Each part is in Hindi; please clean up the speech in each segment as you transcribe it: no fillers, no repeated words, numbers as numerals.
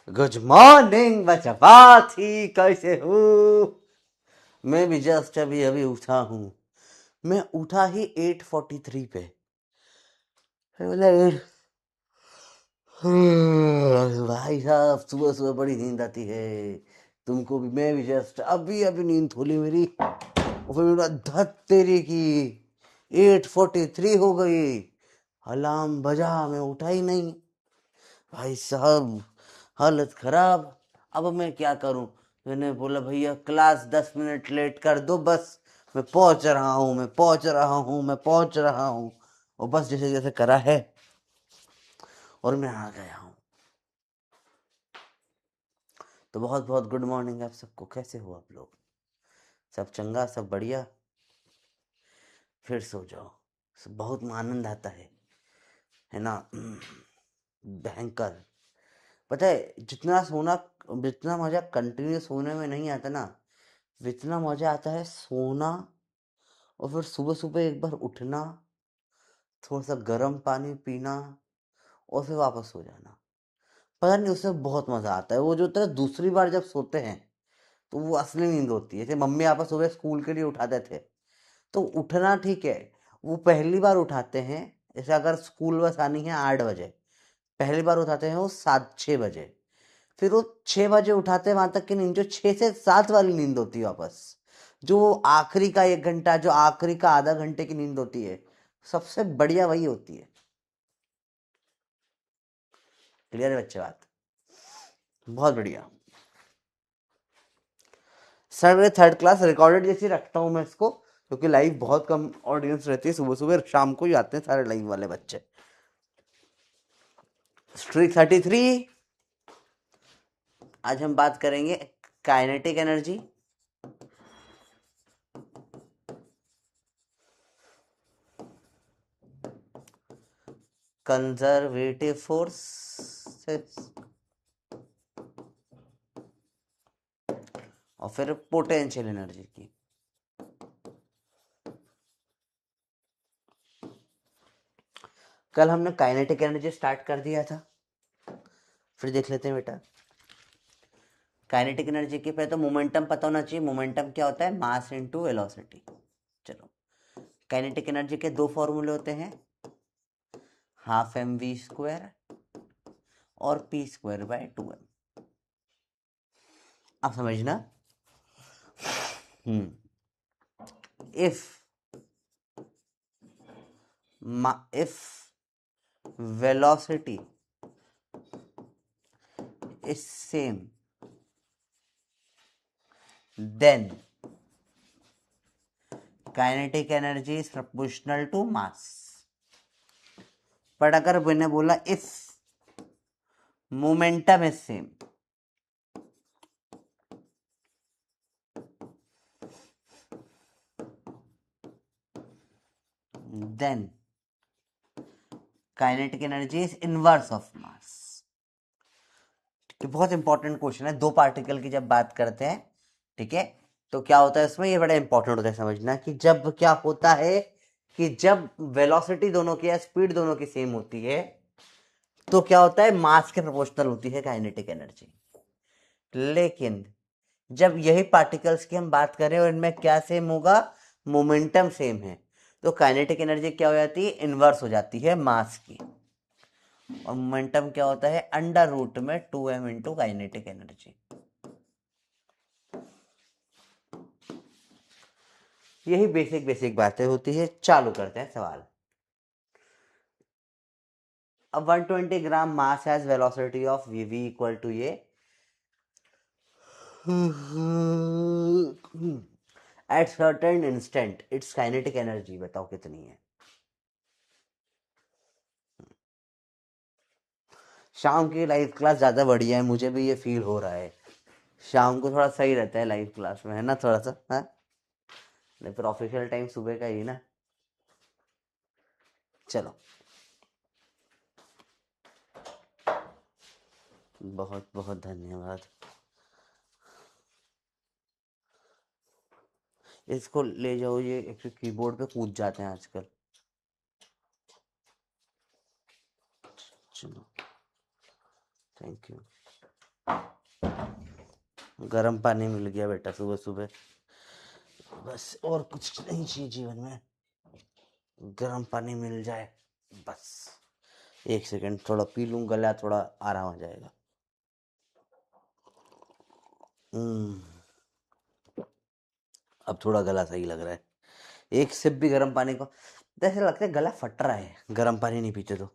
गुड मॉर्निंग बचवाथी, कैसे हो? मैं भी जस्ट अभी अभी उठा हूँ। मैं उठा ही 8:43 पे। फिर बोला भाई साहब, सुबह सुबह बड़ी नींद आती है तुमको भी। मैं भी जस्ट अभी अभी नींद खुली मेरी, और फिर मेरा धत तेरी की 8:43 हो गई। अलार्म बजा, मैं उठा ही नहीं। भाई साहब, हालत खराब। अब मैं क्या करूं? मैंने बोला भैया क्लास 10 मिनट लेट कर दो, बस मैं पहुंच रहा हूं, मैं पहुंच रहा हूं, मैं पहुंच रहा हूं। और बस जैसे जैसे करा है और मैं आ गया हूं। तो बहुत बहुत गुड मॉर्निंग आप सबको। कैसे हो आप लोग? सब चंगा, सब बढ़िया? फिर सो जाओ, बहुत आनंद आता है ना? भयंकर। पता है, जितना मजा कंटिन्यू सोने में नहीं आता ना, इतना मजा आता है सोना, और फिर सुबह सुबह एक बार उठना, थोड़ा सा गर्म पानी पीना, और फिर वापस सो जाना। पता नहीं, उसमें बहुत मजा आता है। वो जो होता है दूसरी बार जब सोते हैं, तो वो असली नींद होती है। जैसे मम्मी आपस सुबह स्कूल के लिए उठाते थे, तो उठना ठीक है। वो पहली बार उठाते हैं, जैसे अगर स्कूल बस आनी है 8 बजे, पहली बार उठाते हैं वो 7-6 बजे। फिर वो 6 बजे उठाते हैं, वहां तक की नींद जो 6 से 7 वाली नींद होती है वापस, जो आखिरी का 1 घंटा, जो आखिरी का आधा घंटे की नींद होती है, सबसे बढ़िया वही होती है। क्लियर है बच्चे बात? बहुत बढ़िया। सर, मैं थर्ड क्लास रिकॉर्डेड जैसी रखता हूँ मैं इसको, क्योंकि लाइव बहुत कम ऑडियंस रहती है। सुबह सुबह शाम को ही आते हैं सारे लाइव वाले बच्चे। स्ट्रीक 33। आज हम बात करेंगे काइनेटिक एनर्जी, कंजर्वेटिव फोर्सेस, और फिर पोटेंशियल एनर्जी की। कल हमने काइनेटिक एनर्जी स्टार्ट कर दिया था, फिर देख लेते हैं बेटा। काइनेटिक एनर्जी के पहले तो मोमेंटम पता होना चाहिए। मोमेंटम क्या होता है? Mass into velocity. चलो, काइनेटिक एनर्जी के दो फॉर्मूले होते हैं, 12mv² और p²/2m। आप समझना। if velocity is same, then kinetic energy is proportional to mass. पर अगर मैंने बोला if momentum is same, then kinetic energy is inverse of mass. बहुत इंपॉर्टेंट क्वेश्चन है। दो पार्टिकल की जब बात करते हैं, ठीक है, तो क्या होता है इसमें? ये बड़ा इंपॉर्टेंट होता है समझना, कि जब क्या होता है कि जब वेलोसिटी दोनों की या स्पीड दोनों की सेम होती है, तो क्या होता है? मास के प्रोपोर्शनल होती है काइनेटिक एनर्जी। लेकिन जब यही पार्टिकल्स की हम बात करें और इनमें क्या सेम होगा? मोमेंटम सेम है, तो काइनेटिक एनर्जी क्या हो जाती है? इनवर्स हो जाती है मास की। और मोमेंटम क्या होता है? अंडर रूट में 2m इंटू काइनेटिक एनर्जी। यही बेसिक बेसिक बातें होती है। चालू करते हैं सवाल। अब 120 gram mass has velocity of v equal to ये at certain instant, it's kinetic energy बताओ कितनी है? शाम की लाइव क्लास ज्यादा बढ़िया है, मुझे भी ये फील हो रहा है। शाम को थोड़ा सही रहता है लाइव क्लास में, है ना? थोड़ा सा, हाँ। नहीं, फिर ऑफिशियल टाइम सुबह का ही ना। चलो, बहुत बहुत धन्यवाद। इसको ले जाओ, ये एक कीबोर्ड पे कूद जाते हैं आजकल। चलो थैंक यू। गर्म पानी मिल गया बेटा सुबह सुबह, बस और कुछ नहीं चाहिए जीवन में, गर्म पानी मिल जाए बस। एक सेकंड थोड़ा पी लूँ, गला थोड़ा आराम आ जाएगा। अब थोड़ा गला सही लग रहा है, एक सिप भी गर्म पानी को जैसे लगता है गला फट रहा है गर्म पानी नहीं पीते तो।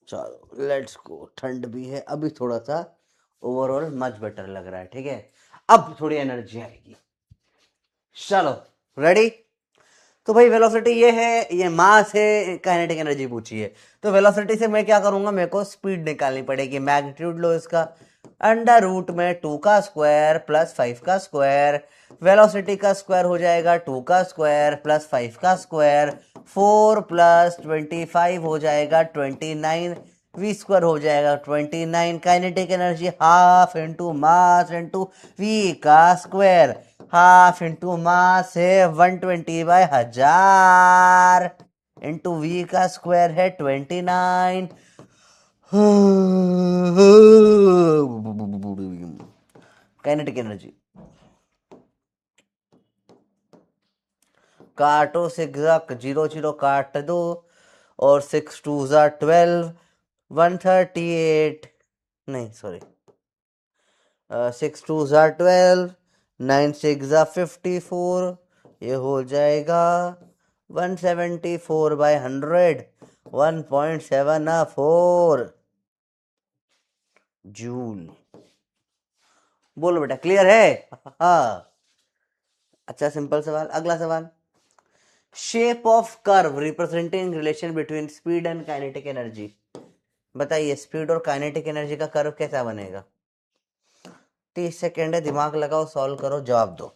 चलो लेट्स गो, ठंड भी है अभी, थोड़ा सा ओवरऑल मच बेटर लग रहा है। ठीक है, अब थोड़ी एनर्जी आएगी। चलो रेडी। तो भाई वेलोसिटी ये है, ये मास है, काइनेटिक एनर्जी पूछी है, तो वेलोसिटी से मैं क्या करूंगा, मेरे को स्पीड निकालनी पड़ेगी। मैग्नीट्यूड लो इसका, अंडर रूट में 2 का स्क्वायर प्लस 5 का स्क्वायर, वेलोसिटी का स्क्वायर हो जाएगा 2 का स्क्वायर प्लस 5 का स्क्वायर, 4 प्लस 25 हो जाएगा 29, वी स्क्वायर हो जाएगा 29। Kinetic energy half into mass into V का स्क्वायर, हाफ इंटू मास है 120/1000 इंटू वी का स्क्वायर है 29। काइनेटिक एनर्जी काटो, 6 0 0 काट दो, और 6 2 12, 138 नहीं सॉरी 6 2 12, 9 6 54, ये हो जाएगा 174/100, 1.74 जूल। बोलो बेटा क्लियर है? हाँ अच्छा, सिंपल सवाल। अगला सवाल, shape of curve representing relation between speed and kinetic energy. बताइए स्पीड और काइनेटिक एनर्जी का कर्व कैसा बनेगा? 30 सेकेंड है, दिमाग लगाओ, सॉल्व करो, जवाब दो।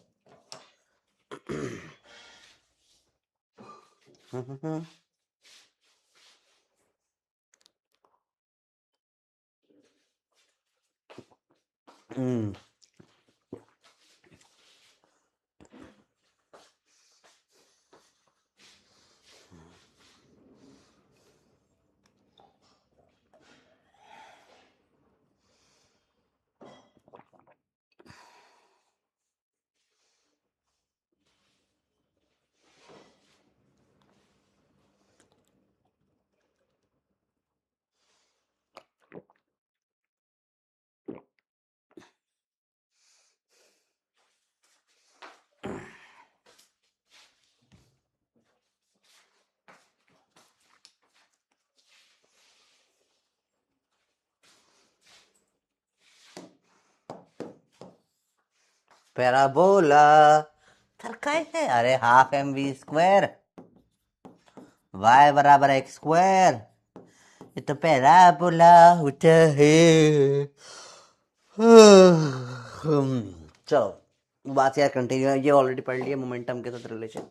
पैराबोला तर काय है, अरे half M V square, Y बराबर एक्स स्क्वायर, ये तो पैराबोला होता है। चलो बात यार कंटिन्यू है, ये ऑलरेडी पढ़ लिया, मोमेंटम के साथ रिलेशन।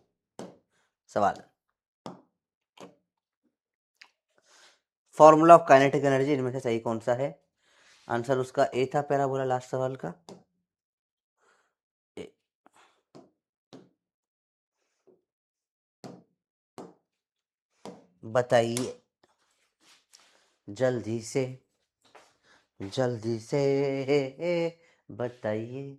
सवाल, फॉर्मूला ऑफ काइनेटिक एनर्जी इनमें से सही कौन सा है? आंसर उसका ए था पैराबोला, लास्ट सवाल का ए। बताइए जल्दी से, जल्दी से बताइए।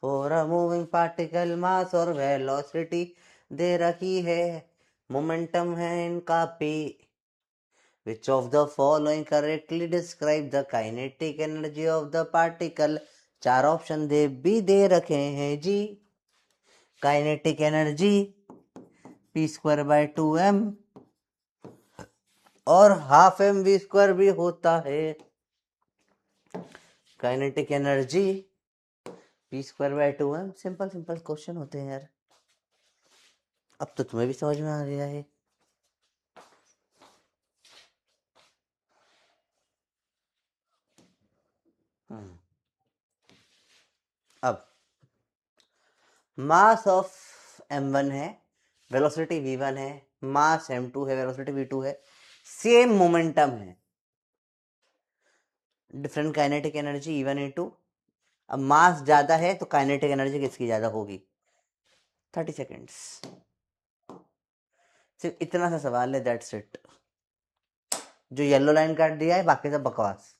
फॉर अ मूविंग पार्टिकल मास और वेलोसिटी दे रखी है, मोमेंटम है इनका P. Which of the following correctly describe the kinetic energy of the particle? 4 option दे भी दे रखे हैं जी। काइनेटिक एनर्जी p²/2m और हाफ एम वी स्क्वायर भी होता है। Kinetic energy p²/2m, simple simple question होते हैं यार, अब तो तुम्हें भी समझ में आ गया है। अब मास ऑफ m1 है, वेलोसिटी v1 है, मास m2 है, वेलोसिटी v2 है, सेम मोमेंटम है, different kinetic energy E1 E2। अब मास ज्यादा है तो काइनेटिक एनर्जी किसकी ज्यादा होगी? 30 सेकेंड्स। सिर्फ इतना सा सवाल है, दैट्स इट। जो येलो लाइन काट दिया है बाकी सब बकवास।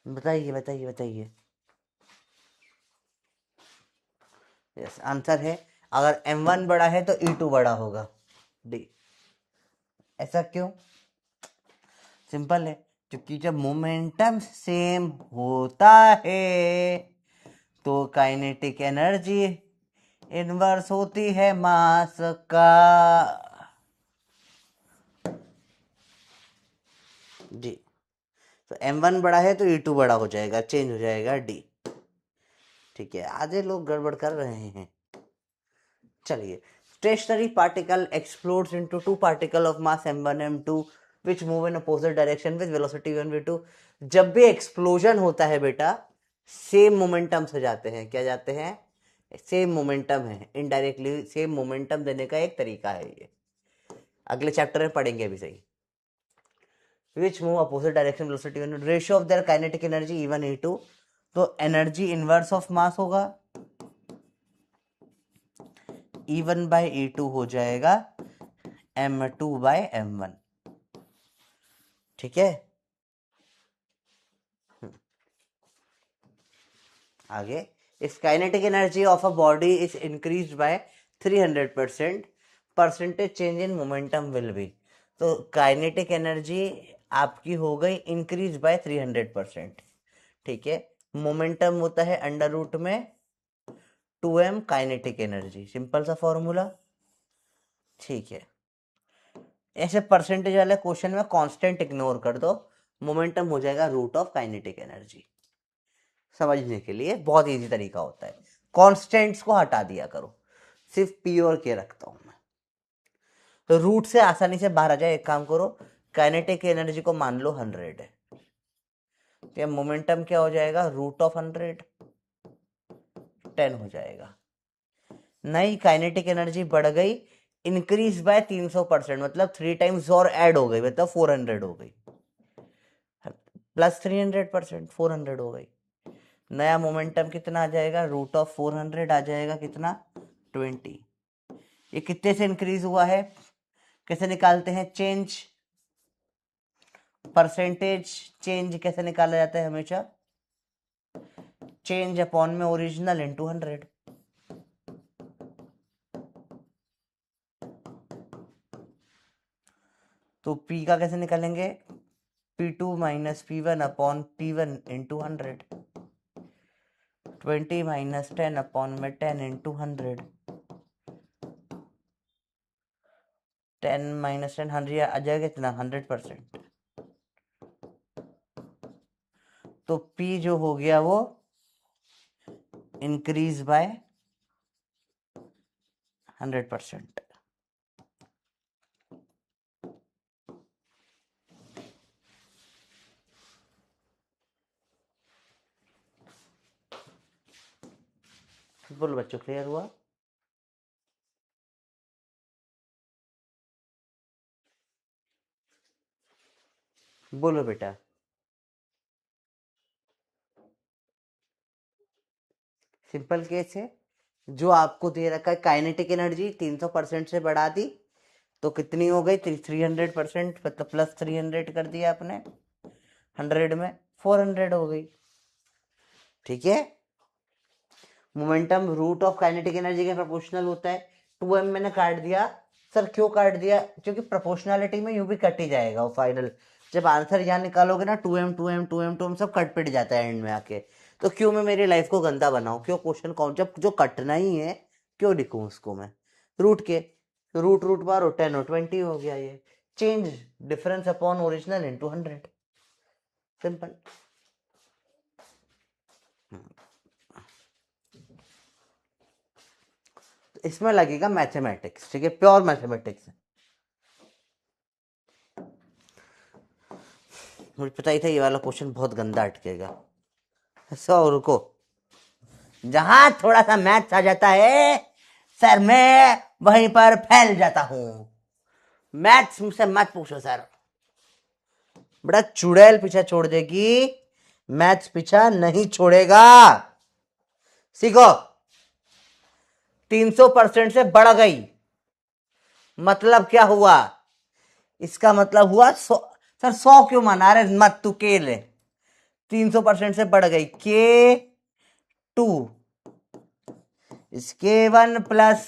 बताइए बताइए बताइए। यस, आंसर है अगर m1 बड़ा है तो e2 बड़ा होगा, डी। ऐसा क्यों? सिंपल है, क्योंकि जब मोमेंटम सेम होता है तो काइनेटिक एनर्जी इनवर्स होती है मास का। जी, तो m1 बड़ा है तो e2 बड़ा हो जाएगा, चेंज हो जाएगा डी। ठीक है, आधे लोग गड़बड़ कर रहे हैं। चलिए, stationary particle explodes into two particle of mass m1 m2 which move in opposite direction with velocity v1 v2। जब भी एक्सप्लोजन होता है बेटा, सेम मोमेंटम से जाते हैं। क्या जाते हैं? सेम मोमेंटम है, इनडायरेक्टली सेम मोमेंटम देने का एक तरीका है ये। अगले चैप्टर में पढ़ेंगे अभी सही। Which move opposite direction velocity ratio of their kinetic energy E1 E2। तो एनर्जी इनवर्स ऑफ मास होगा, E1 बाय E2 हो जाएगा M2 बाय M1। ठीक है, आगे। If kinetic energy of a body is increase by 300%, percentage change in momentum will B. तो काइनेटिक एनर्जी आपकी हो गई इंक्रीज बाय 300%। ठीक है, मोमेंटम होता है अंडर रूट में 2m काइनेटिक एनर्जी, सिंपल सा फॉर्मूला। ठीक है, ऐसे परसेंटेज वाले क्वेश्चन में कांस्टेंट इग्नोर कर दो, मोमेंटम हो जाएगा रूट ऑफ काइनेटिक एनर्जी। समझने के लिए बहुत इजी तरीका होता है, कांस्टेंट्स को हटा दिया करो, सिर्फ पी और के रखता हूं मैं, तो रूट से आसानी से बाहर आ जाए। एक काम करो, काइनेटिक एनर्जी को मान लो 100 है, तो मोमेंटम क्या हो जाएगा? रूट ऑफ 100, 10 हो जाएगा। नई काइनेटिक एनर्जी बढ़ गई, इंक्रीज बाय 300%, मतलब 3 टाइम्स और ऐड हो गई, मतलब 400 हो गई, प्लस 300%, 400 हो गई। नया मोमेंटम कितना आ जाएगा? रूट ऑफ 400 आ जाएगा, कितना? 20। ये कितने से इंक्रीज हुआ है? कैसे निकालते हैं चेंज? परसेंटेज चेंज कैसे निकाला जाता है? हमेशा चेंज अपॉन में ओरिजिनल इनटू 100। तो P का कैसे निकालेंगे? P2 minus P1 upon P1 into 100, 20 minus 10 upon में 10 इंटू 100, 10 माइनस 10 100 आ जाएगा कितना? 100%। तो P जो हो गया वो इंक्रीज बाय 100%। बोलो बच्चों, क्लियर हुआ? बोलो बेटा। सिंपल केस है, जो आपको दे रखा है काइनेटिक एनर्जी 300% से बढ़ा दी, तो कितनी हो गई? 300%, मतलब प्लस 300 कर दिया आपने, 100 में 400 हो गई। ठीक है, momentum root of kinetic energy के प्रोपोर्शनल होता है। 2m मैंने काट दिया। सर क्यों काट दिया? क्योंकि प्रोपोर्शनलिटी में यूं भी कट ही जाएगा वो फाइनल, जब आंसर यहाँ निकालोगे ना 2m 2m 2m 2m सब कट पिट जाता है एंड में आके, तो क्यों मैं मेरी लाइफ को गंदा बनाऊं, क्यों क्वेश्चन कौन, जब जो कटना ही है क्यों लिखूं उसको मैं रूट के, रूट रूट बार 10 और 20 हो गया ये। Change difference upon original into 100, simple. इसमें लगेगा मैथमेटिक्स, ठीक है, प्योर मैथमेटिक्स है। मुझे पता ही था ये वाला क्वेश्चन बहुत गंदा अटकेगा। सो रुको, जहां थोड़ा सा मैथ्स आ जाता है सर, मैं वहीं पर फैल जाता हूं। मैथ्स मुझसे मत पूछो सर, बड़ा चुड़ैल पीछा छोड़ देगी, मैथ्स पीछा नहीं छोड़ेगा। सीखो। 300% से बढ़ गई, मतलब क्या हुआ, इसका मतलब हुआ 100। सर 100 क्यों माना रहे, मत तू के ले। 300% से बढ़ गई, के 2 इसके 1 प्लस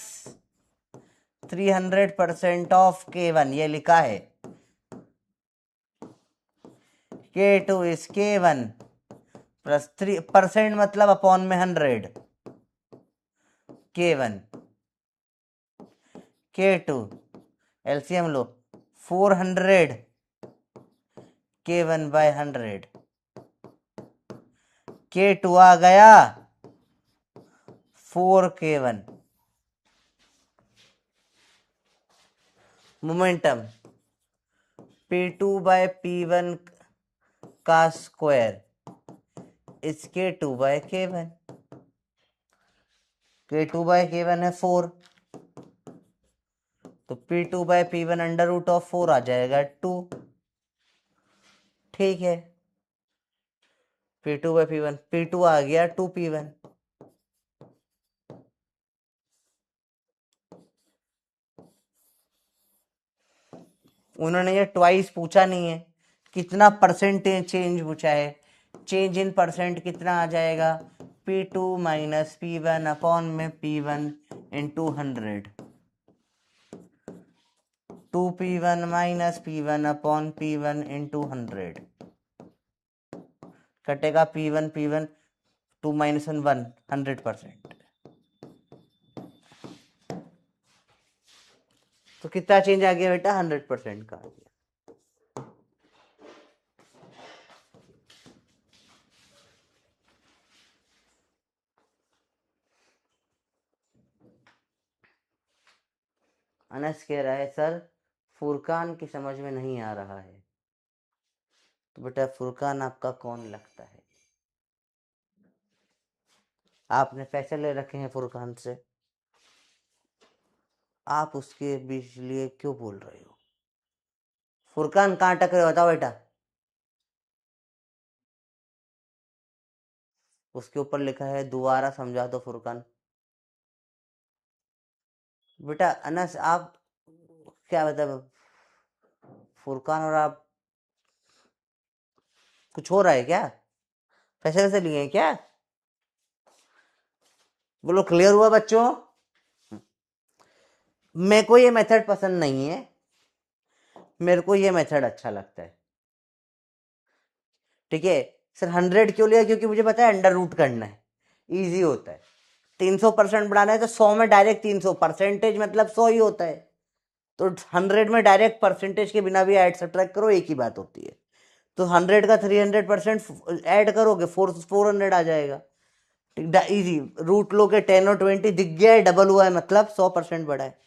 300% ऑफ K1, ये लिखा है। K2 इज K1 प्लस 3% मतलब अपॉन में 100, K1 K2 एलसीएम लो, 400 K1 बाय 100, K2 आ गया 4K1। Momentum P2 by P1 का स्क्वायर इस K2 bye K1, K2 bye K1 है 4, तो P2 by P1 under root of 4 आ जाएगा 2, ठीक है। P2 बाय P1, P2 आ गया 2P1। उन्होंने ये ट्वाइस पूछा नहीं है, कितना परसेंटेज चेंज पूछा है। चेंज इन परसेंट कितना आ जाएगा, P2 माइनस P1 अपॉन में P1 into 100, 2P1 minus P1 upon P1 into 100, कटेगा P1 P1, 2 माइनस 1 1, 100%। तो कितना चेंज आ गया बेटा, 100% का आ गया। अनस कह रहा है सर फुरकान की समझ में नहीं आ रहा है, तो बेटा फुरकान आपका कौन लगता है, आपने पैसे ले रखे हैं फुरकान से, आप उसके बीच लिए क्यों बोल रहे हो। फुरकान कहाँ टक रहे हो बताओ बेटा, उसके ऊपर लिखा है दोबारा समझा दो फुरकान। बेटा अनस आप क्या मतलब, फुरकान और आप कुछ हो रहा है क्या, पैसे वैसे लिए हैं क्या, बोलो क्लियर हुआ बच्चों। मेरे को ये मेथड पसंद नहीं है, मेरे को ये मेथड अच्छा लगता है, ठीक है। सर 100 क्यों लिया, क्योंकि मुझे पता है अंडर रूट करना है, इजी होता है। 300% बढ़ाना है तो 100 में डायरेक्ट 300, परसेंटेज मतलब 100 ही होता है, तो 100 में डायरेक्ट परसेंटेज के बिना भी ऐड सब्ट्रैक्ट करो एक ही बात होती है। तो 100 का 300% ऐड करोगे 400 आ जाएगा, इजी। रूट लो के 10 और 20 दिख गया है, डबल हुआ है मतलब 100% बढ़ा है।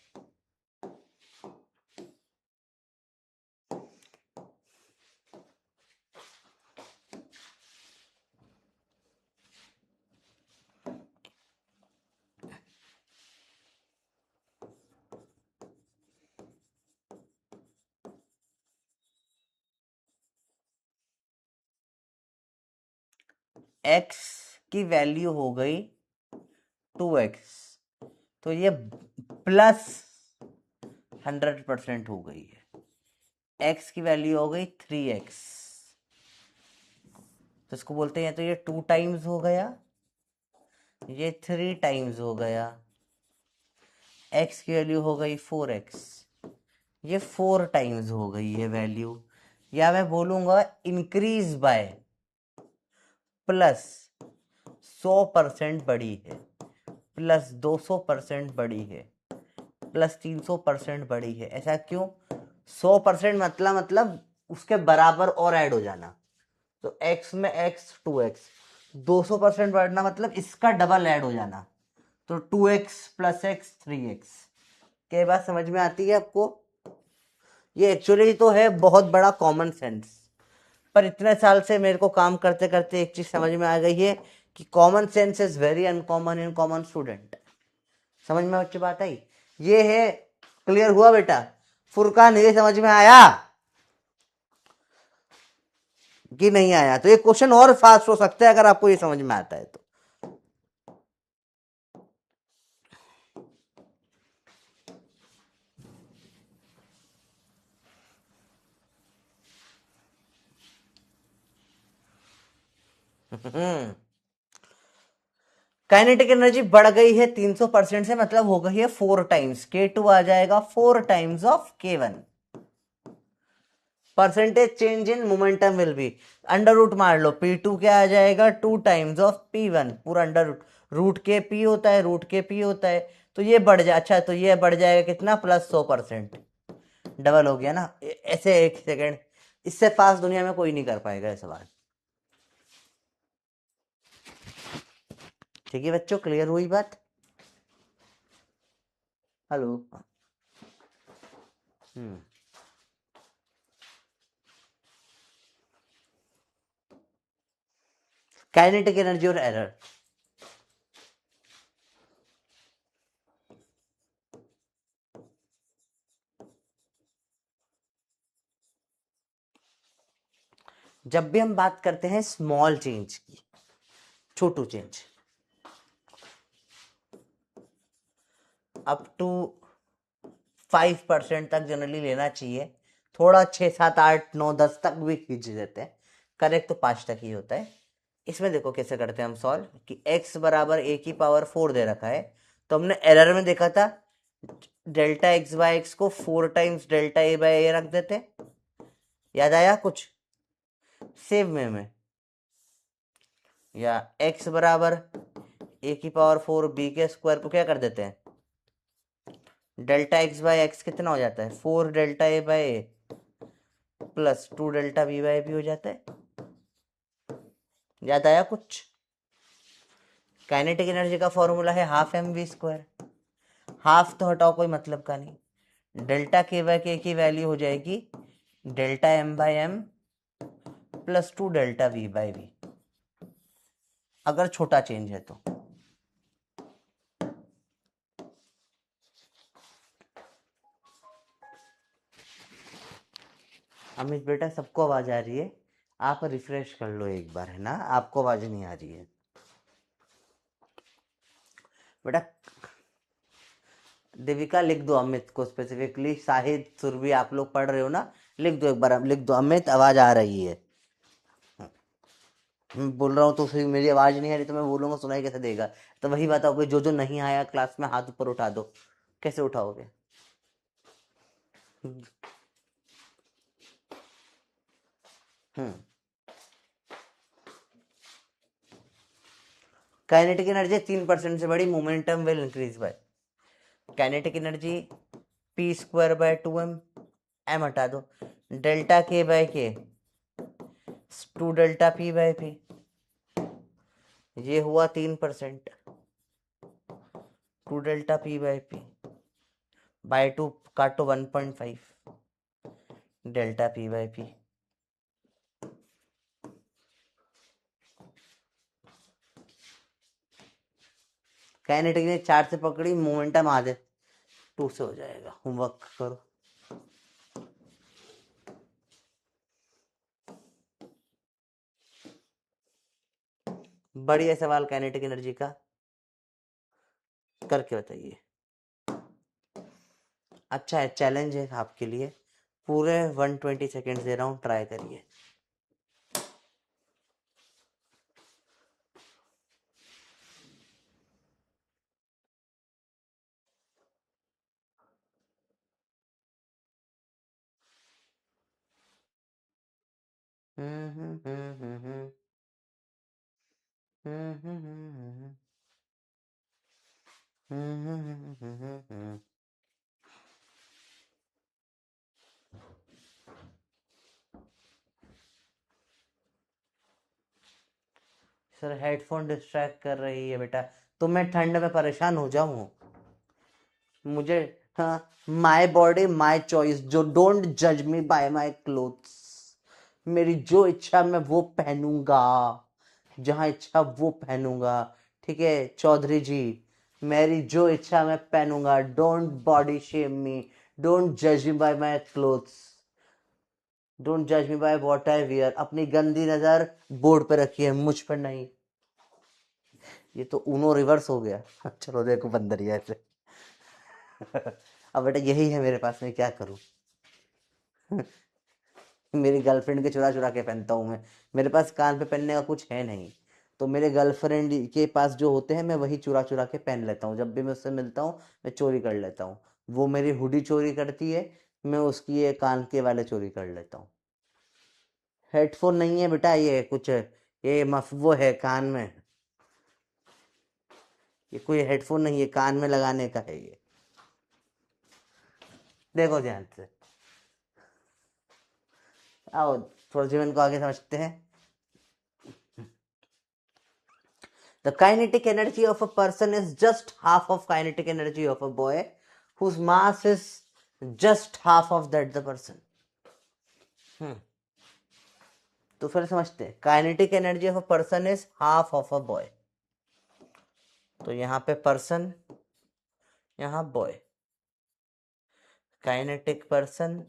x की वैल्यू हो गई 2x, तो ये प्लस 100% हो गई है। x की वैल्यू हो गई 3x, तो इसको बोलते हैं तो ये 2 टाइम्स हो गया, ये 3 टाइम्स हो गया। x की वैल्यू हो गई 4x, ये 4 टाइम्स हो गई है वैल्यू, या मैं बोलूंगा इंक्रीज बाय प्लस 100% बढ़ी है, प्लस 200% बढ़ी है, प्लस 300% बढ़ी है। ऐसा क्यों? 100% मतलब उसके बराबर और ऐड हो जाना। तो x में x 2x, 200% बढ़ना मतलब इसका डबल ऐड हो जाना, तो 2x प्लस x 3x। क्या बात समझ में आती है आपको? ये एक्चुअली तो है बहुत बड़ा कॉमन सेंस, पर इतने साल से मेरे को काम करते करते एक चीज समझ में आ गई है कि common sense is very uncommon in common student. समझ में अच्छी बात आई? ये है। क्लियर हुआ बेटा? फुरकान ये समझ में आया कि नहीं आया? तो ये क्वेश्चन और फास्ट हो सकता है अगर आपको ये समझ में आता है तो। काइनेटिक एनर्जी बढ़ गई है 300% से, मतलब हो गई है 4 टाइम्स। K2 आ जाएगा 4 times of K1। Percentage change in momentum will be, under root मार लो, P2 क्या आ जाएगा 2 टाइम्स ऑफ P1, पूरा अंडर रूट। रूट के पी होता है, रूट के पी होता है, तो ये बढ़ जाए। अच्छा, तो ये बढ़ जाएगा कितना? प्लस 100%। डबल हो गया ना? ऐसे एक सेकेंड, इससे फास्ट दुनिया में कोई नहीं कर पाएगा ये सवाल। ठीक है बच्चों, क्लियर हुई बात? हेलो। हम्म। काइनेटिक एनर्जी और एरर। जब भी हम बात करते हैं स्मॉल चेंज की, छोटू चेंज, अप टू 5% तक जनरली लेना चाहिए। थोड़ा 6 7 8 9 10 तक भी खींच देते हैं, करेक्ट तो 5 तक ही होता है। इसमें देखो कैसे करते हैं हम सॉल्व, कि x बराबर a की पावर 4 दे रखा है, तो हमने एरर में देखा था डेल्टा एक्स बाय एक्स को 4 टाइम्स डेल्टा ए बाय ए रख देते। याद आया कुछ? सेव में या x बराबर a की पावर 4 b के स्क्वायर को क्या कर देते हैं, डेल्टा एक्स बाय एक्स कितना हो जाता है 4 delta A by A plus 2 delta B by B हो जाता है। याद आया कुछ? काइनेटिक एनर्जी का फॉर्मूला है half M V square. Half तो हटाओ, कोई मतलब का नहीं। डेल्टा के बाय के की वैल्यू हो जाएगी delta M by M plus 2 delta V by V, अगर छोटा चेंज है तो। अमित बेटा सबको आवाज आ रही है? आप रिफ्रेश कर लो एक बार, है ना? आपको आवाज नहीं आ रही है बेटा? देविका लिख दो अमित को स्पेसिफिकली, शाहिद सुरभि आप लोग पढ़ रहे हो ना, लिख दो एक बार, लिख दो अमित आवाज आ रही है। मैं बोल रहा हूँ तो फिर मेरी आवाज नहीं आ रही तो मैं बोलूंगा सुनाई कैसे देगा? तो वही बताओ कि जो जो नहीं आया क्लास में हाथ ऊपर उठा दो। कैसे उठाओगे? हम्म। काइनेटिक एनर्जी 3% से बड़ी, momentum will increase by kinetic energy P square by 2m, M हटा दो, डेल्टा के बाय के 2 डेल्टा पी बाय पी, ये हुआ 3%, 2 delta P by P by 2 काटो 1.5 delta P by P. Kinetic ने 4 से पकड़ी, मोमेंटम आधे 2 से हो जाएगा। होमवर्क करो। बढ़िया सवाल काइनेटिक एनर्जी का, करके बताइए। अच्छा है, चैलेंज है आपके लिए, पूरे 120 सेकेंड दे रहा हूँ, ट्राई करिए। सर हेडफोन डिस्ट्रैक्ट कर रही है बेटा, तो मैं ठंड में परेशान हो जाऊं? मुझे, हाँ, माई बॉडी माई चॉइस, जो डोंट जज मी बाय माई क्लोथ्स। मेरी जो इच्छा मैं वो पहनूंगा, जहां इच्छा वो पहनूंगा। ठीक है चौधरी जी, मेरी जो इच्छा मैं पहनूंगा। Don't body shame me, don't जज मी बाय माई क्लोथ्स, डोंट जज मी बाय व्हाट आई वियर। अपनी गंदी नजर बोर्ड पे रखी है, मुझ पर नहीं। ये तो ऊनो रिवर्स हो गया। चलो देखो बंदरिया ऐसे। अब बेटा यही है मेरे पास, मैं क्या करूं? मेरी गर्लफ्रेंड के चुरा चुरा के पहनता हूँ मैं। मेरे पास कान पे पहनने का कुछ है नहीं, तो मेरे गर्लफ्रेंड के पास जो होते हैं मैं वही चुरा चुरा के पहन लेता हूँ। जब भी मैं उससे मिलता हूँ मैं चोरी कर लेता हूँ। वो मेरी हुडी चोरी करती है, मैं उसकी ये कान के वाले चोरी कर लेता हूँ। हेडफोन नहीं है बेटा, ये कुछ ये वो है कान में। ये कोई हेडफोन नहीं है, कान में लगाने का है ये। देखो ध्यान से, आओ थोड़ा जीवन को आगे समझते हैं। The kinetic energy of a person is just half of kinetic energy of a boy whose mass is just half of that the person. तो फिर समझते हैं, kinetic energy of a person is half of a boy. तो यहाँ पे पर्सन, यहाँ बॉय। काइनेटिक पर्सन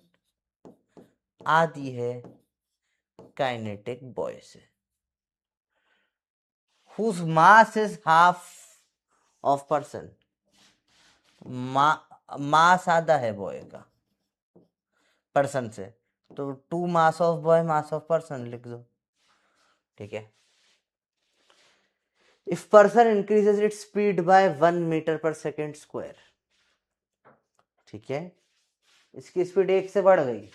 आधी है काइनेटिक बॉय से। whose mass is half of person, mass आधा है बॉय का पर्सन से, तो 2 mass of boy mass of person लिख दो। ठीक है। If person increases its speed by 1 meter per second square, ठीक है, इसकी स्पीड 1 से बढ़ गई,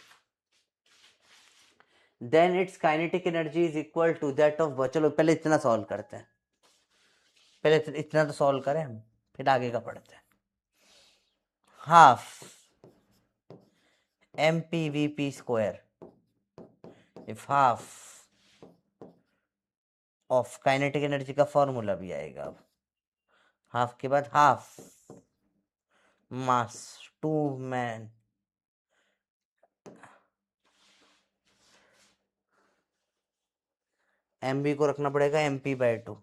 then its kinetic energy is equal to that of, चलो पहले इतना सॉल्व करते हैं, पहले इतना तो सॉल्व करें हम, फिर आगे का पढ़ते हैं। Half MPVP square, if half of kinetic energy का फॉर्मूला भी आएगा अब। हाफ के बाद हाफ मास 2 मैन, MB को रखना पड़ेगा MP/2।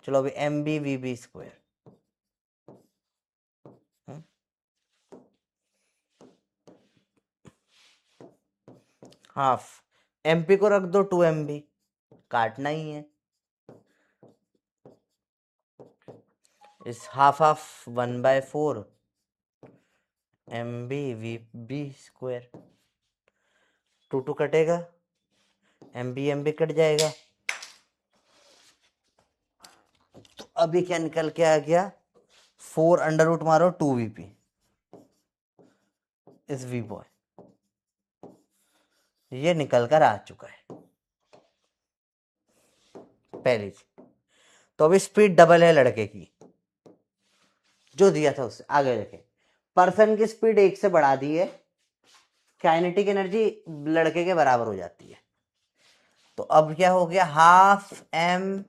चलो अभी MBVB स्क्वायर, हाफ MP को रख दो 2MB, काटना ही है। इस हाफ ऑफ 1/4 MBVB स्क्वायर, 2 कटेगा, MB कट जाएगा, तो अभी क्या निकल के आ गया, 4 अंडर रूट मारो 2VP इस V बॉय, ये निकल कर आ चुका है पहली चीज। तो अभी स्पीड डबल है लड़के की, जो दिया था उससे। आगे देखें, पर्सन की स्पीड 1 से बढ़ा दी है, काइनेटिक एनर्जी लड़के के बराबर हो जाती है। तो अब क्या हो गया, हाफ MPVP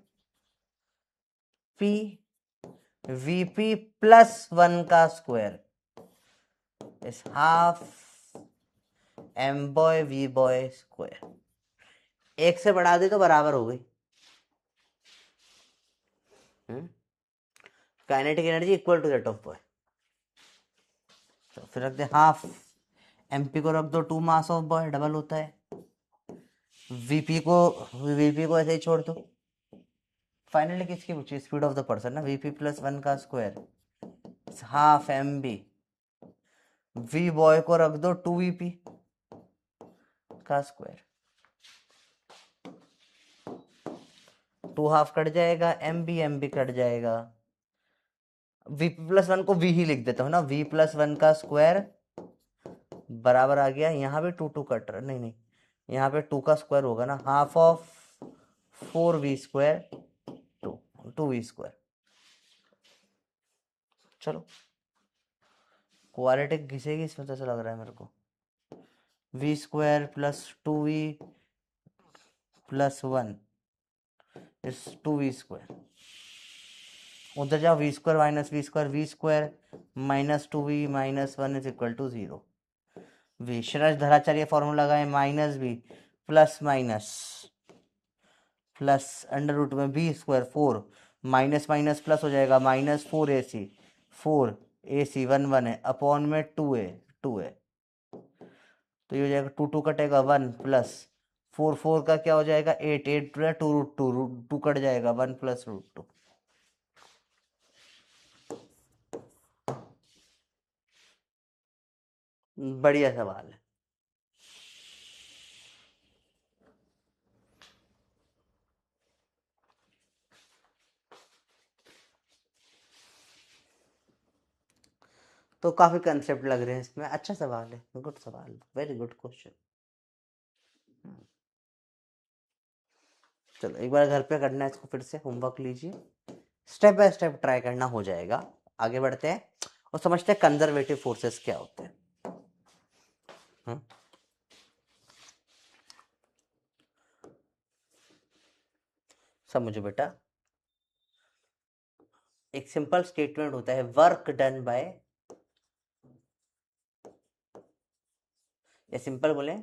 प्लस 1 का स्क्वायर इस half M boy V boy square. 1 से बढ़ा दी तो बराबर हो गई। Kinetic energy equal to that of boy. तो फिर रख दे हाफ MP को रख दो 2 मास ऑफ बॉय, डबल होता है। VP को ऐसे ही छोड़ दो। फाइनली किसकी पूछी, स्पीड ऑफ द पर्सन ना, VP प्लस 1 का square half MB, V boy को रख दो 2VP का स्क्वायर, 2 हाफ कट जाएगा, MB कट जाएगा। VP प्लस 1 को V ही लिख देता हूँ ना, V प्लस 1 का स्क्वायर बराबर आ गया, यहाँ पे 2 कट रहा, नहीं यहाँ पे 2 का स्क्वायर होगा ना, half of 4V square 2v²। चलो क्वाड्रेटिक घिसेगी इसमें तो ऐसा लग रहा है मेरे को। v² plus 2v plus 1 is 2v²। उधर जाओ, v² minus v² minus 2v minus 1 is equal to 0। विशेष धराचार्य फॉर्मूला लगाए, minus B plus minus plus under root में b² 4 माइनस माइनस प्लस हो जाएगा, माइनस 4ac 4ac 1 1 है अपॉन में 2a तो ये हो जाएगा 2 2 कटेगा 1 प्लस 4 4 का क्या हो जाएगा 8 8 2 रूट 2 कट जाएगा 1 प्लस रूट 2। बढ़िया सवाल है। तो काफी कंसेप्ट लग रहे हैं इसमें। अच्छा सवाल है, गुड सवाल, वेरी गुड क्वेश्चन। चलो एक बार घर पे करना है इसको, फिर से होमवर्क लीजिए, स्टेप बाय स्टेप ट्राई करना, हो जाएगा। आगे बढ़ते हैं और समझते हैं कंजर्वेटिव फोर्सेस क्या होते हैं। समझो बेटा, एक सिंपल स्टेटमेंट होता है, वर्क डन बाय, या सिंपल बोले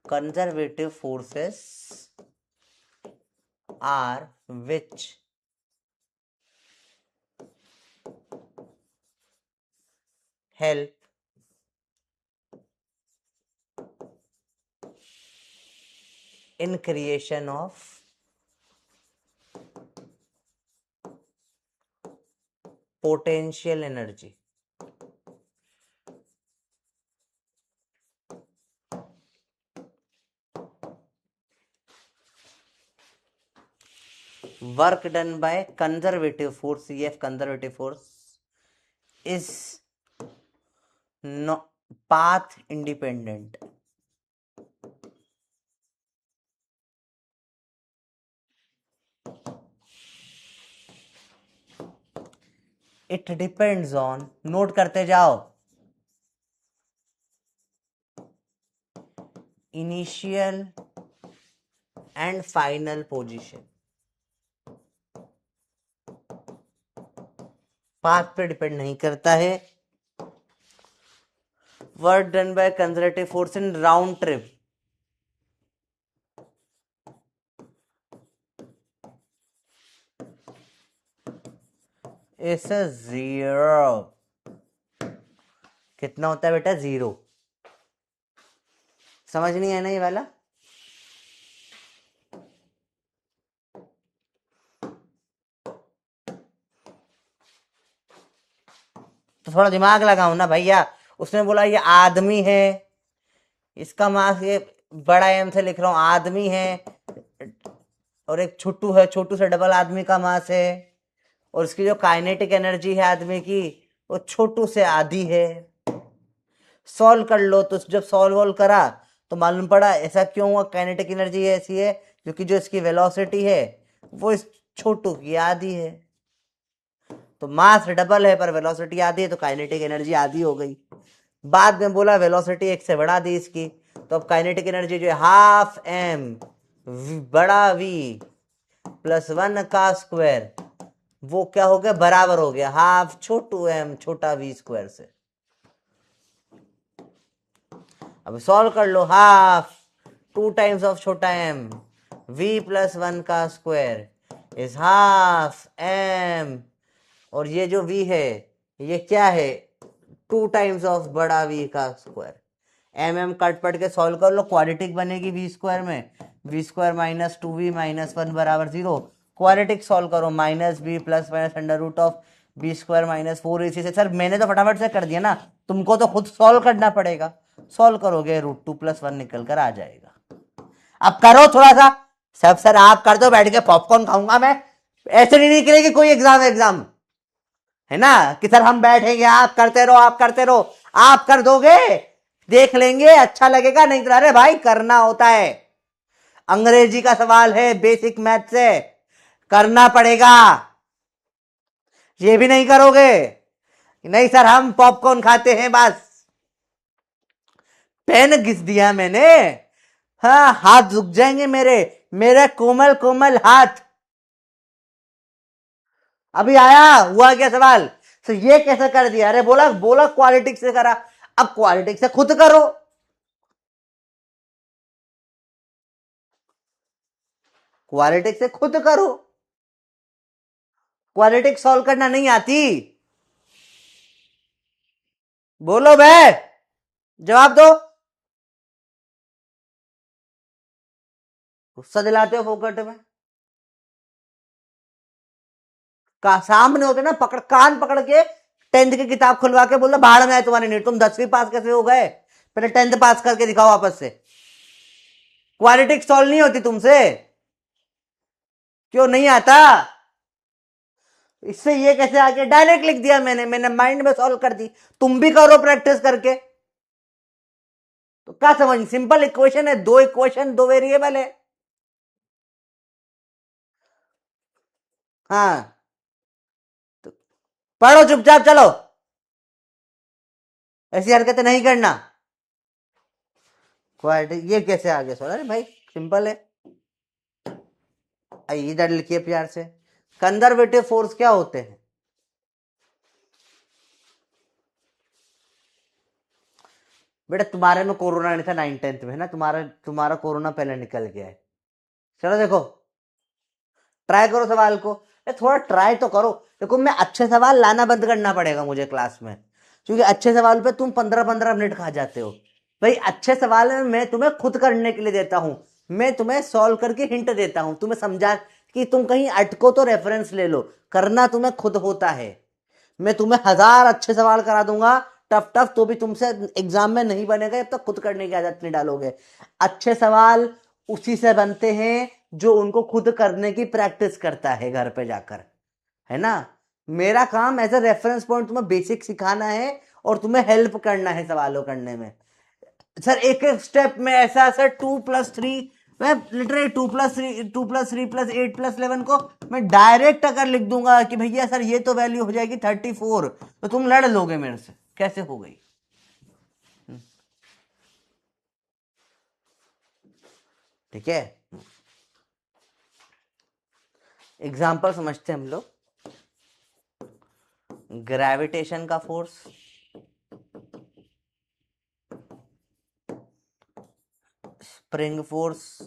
conservative forces are which help in creation of potential energy। work done by conservative force, CF conservative force is no path independent। It depends on, note करते जाओ, initial and final position। Path पे डिपेंड नहीं करता है। Work done by conservative force in round trip is 0। कितना होता है बेटा 0। समझ नहीं है ना ये वाला। तो थोड़ा दिमाग लगाओ ना भैया। उसने बोला ये आदमी है, इसका मास ये बड़ा एम से लिख रहा हूं, आदमी है, और एक छोटू है, छोटू से डबल आदमी का मास है, और इसकी जो काइनेटिक एनर्जी है आदमी की वो छोटू से आधी है। सॉल्व कर लो। तो जब सॉल्व करा तो मालूम पड़ा ऐसा क्यों हुआ, काइनेटिक एनर्जी ऐसी है क्योंकि जो इसकी वेलोसिटी है वो इस छोटू की आधी है। तो मास डबल है पर वेलोसिटी आधी है, तो काइनेटिक एनर्जी आधी हो गई। बाद में बोला वेलोसिटी 1 से बढ़ा दी इसकी, तो अब काइनेटिक एनर्जी जो है हाफ एम बड़ा वी प्लस 1 का स्क्वायर, वो क्या हो गया, बराबर हो गया हाफ छोटू एम छोटा वी स्क्वायर से। अब सॉल्व कर लो, हाफ 2 टाइम्स ऑफ छोटा एम वी प्लस 1 का स्क्वायर इज हाफ एम, और ये जो v है ये क्या है 2 टाइम्स ऑफ बड़ा v का स्क्वायर। एम कट पट के सॉल्व कर लो, क्वाड्रेटिक बनेगी v² में, v² माइनस 2v माइनस 1 बराबर 0। क्वाड्रेटिक सॉल्व करो, minus b plus minus under root of b² minus 4ac से। सर मैंने तो फटाफट से कर दिया ना, तुमको तो खुद सॉल्व करना पड़ेगा। सॉल्व करोगे √2 + 1 निकल कर आ जाएगा। अब करो थोड़ा सा। सब सर आप कर दो, बैठ के पॉपकॉर्न खाऊंगा मैं, ऐसे नहीं निकलेगी कोई एग्जाम है ना कि सर हम बैठेंगे आप करते रहो आप करते रहो। आप कर दोगे, देख लेंगे, अच्छा लगेगा, नहीं तो अरे भाई करना होता है। अंग्रेजी का सवाल है, बेसिक मैथ से करना पड़ेगा। ये भी नहीं करोगे? नहीं सर, हम पॉपकॉर्न खाते हैं बस। पेन घिस दिया मैंने। हाँ, हाथ झुक जाएंगे मेरे, मेरे कोमल कोमल हाथ। अभी आया हुआ क्या सवाल? तो ये कैसे कर दिया? अरे बोला बोला क्वालिटी से करा, अब क्वालिटी से खुद करो। क्वालिटी से खुद करो। क्वालिटी सॉल्व करना नहीं आती? बोलो बे, जवाब दो। गुस्सा दिलाते हो फोकट में। का सामने होते ना, पकड़ कान पकड़ के 10th की किताब खुलवा के बोला भाड़ में आए तुम्हारे नीट, तुम 10वीं पास कैसे हो गए? पहले 10th पास करके दिखाओ वापस से। क्वालिटी सॉल्व नहीं होती तुमसे? क्यों नहीं आता? इससे ये कैसे आ गया? डायरेक्ट लिख दिया मैंने, मैंने माइंड में सॉल्व कर दी। तुम भी करो प्रैक्टिस करके। तो क्या समझ, सिंपल इक्वेशन है, दो इक्वेशन दो वेरिएबल है। हाँ, तो पढ़ो चुपचाप, चलो। ऐसी हरकतें नहीं करना। क्वालिटी ये कैसे आ गया सर? अरे भाई सिंपल है, इधर लिखिए प्यार से। कंजर्वेटिव फोर्स क्या होते हैं? बेटा तुम्हारे में कोरोना नहीं था 9th-10th में, है ना? तुम्हारा तुम्हारा कोरोना पहले निकल गया है। चलो देखो, ट्राई करो सवाल को। थोड़ा ट्राई तो करो। देखो, मैं अच्छे सवाल लाना बंद करना पड़ेगा मुझे क्लास में, क्योंकि अच्छे सवाल पे तुम 15-15 मिनट खा जाते हो। भाई अच्छे सवाल में मैं तुम्हें खुद करने के लिए देता हूं, मैं तुम्हें सॉल्व करके हिंट देता हूं, तुम्हें समझा कि तुम कहीं अटको तो रेफरेंस ले लो, करना तुम्हें खुद होता है। मैं तुम्हें 1000 अच्छे सवाल करा दूंगा टफ टफ, तो भी तुमसे एग्जाम में नहीं बनेगा जब तक खुद करने की आदत नहीं डालोगे। अच्छे सवाल उसी से बनते हैं जो उनको खुद करने की प्रैक्टिस करता है घर पे जाकर, है ना? मेरा काम एज अ रेफरेंस पॉइंट तुम्हें बेसिक सिखाना है और तुम्हें हेल्प करना है सवालों करने में। सर एक एक स्टेप में ऐसा, सर 2+3, मैं लिटरली 2+3+8+11 को मैं डायरेक्ट अगर लिख दूंगा कि भैया सर ये तो वैल्यू हो जाएगी 34, तो तुम लड़ लोगे मेरे से, कैसे हो गई? ठीक है, एग्जाम्पल समझते हैं हम लोग। ग्रेविटेशन का फोर्स, स्प्रिंग फोर्स,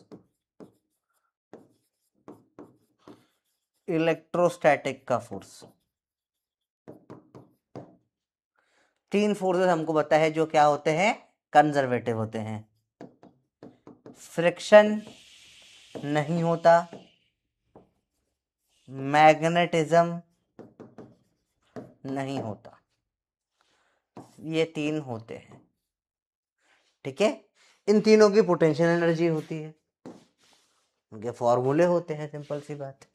इलेक्ट्रोस्टैटिक का फोर्स। तीन फोर्सेस हमको पता है जो क्या होते हैं, कंजर्वेटिव होते हैं। फ्रिक्शन नहीं होता, मैग्नेटिज्म नहीं होता, ये तीन होते हैं। ठीक है, इन तीनों की पोटेंशियल एनर्जी होती है, उनके फॉर्मूले होते हैं, सिंपल सी बात।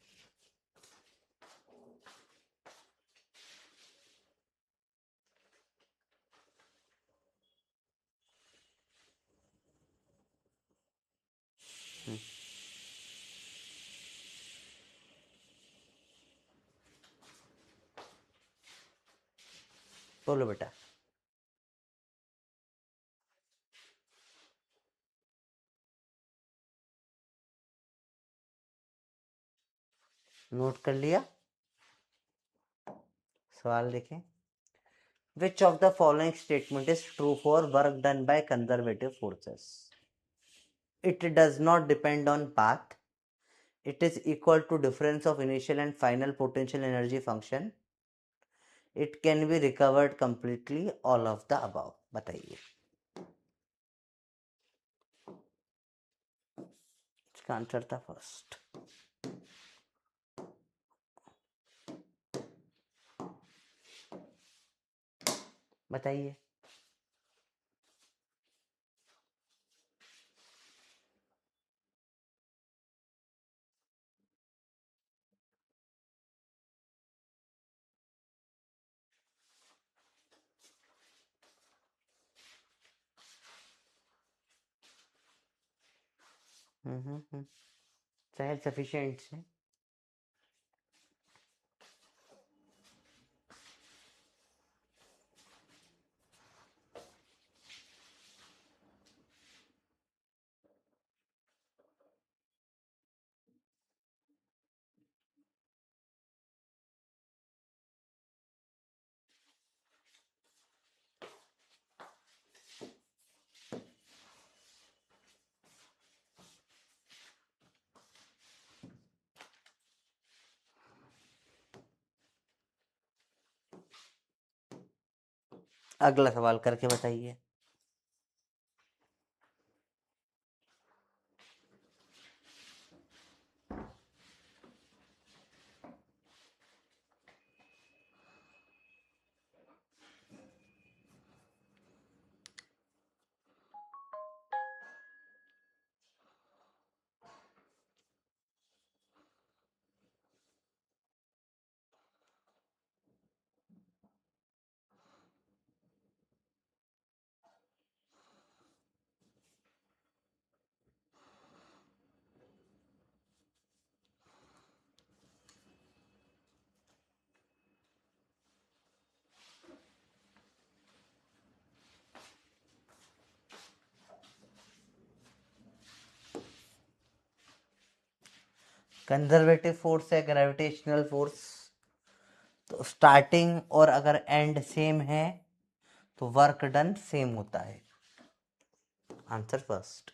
बोलो बेटा। नोट कर लिया? सवाल देखें। Which of the following statement is true for work done by conservative forces? It does not depend on path. It is equal to difference of initial and final potential energy function. It can be recovered completely, all of the above. बताइए, इसका आंसर था फर्स्ट। बताइए। सेल्फ सफिशिएंट से अगला सवाल करके बताइए। कंजर्वेटिव फोर्स है ग्रेविटेशनल फोर्स, तो स्टार्टिंग और अगर एंड सेम है तो वर्क डन सेम होता है। Answer first.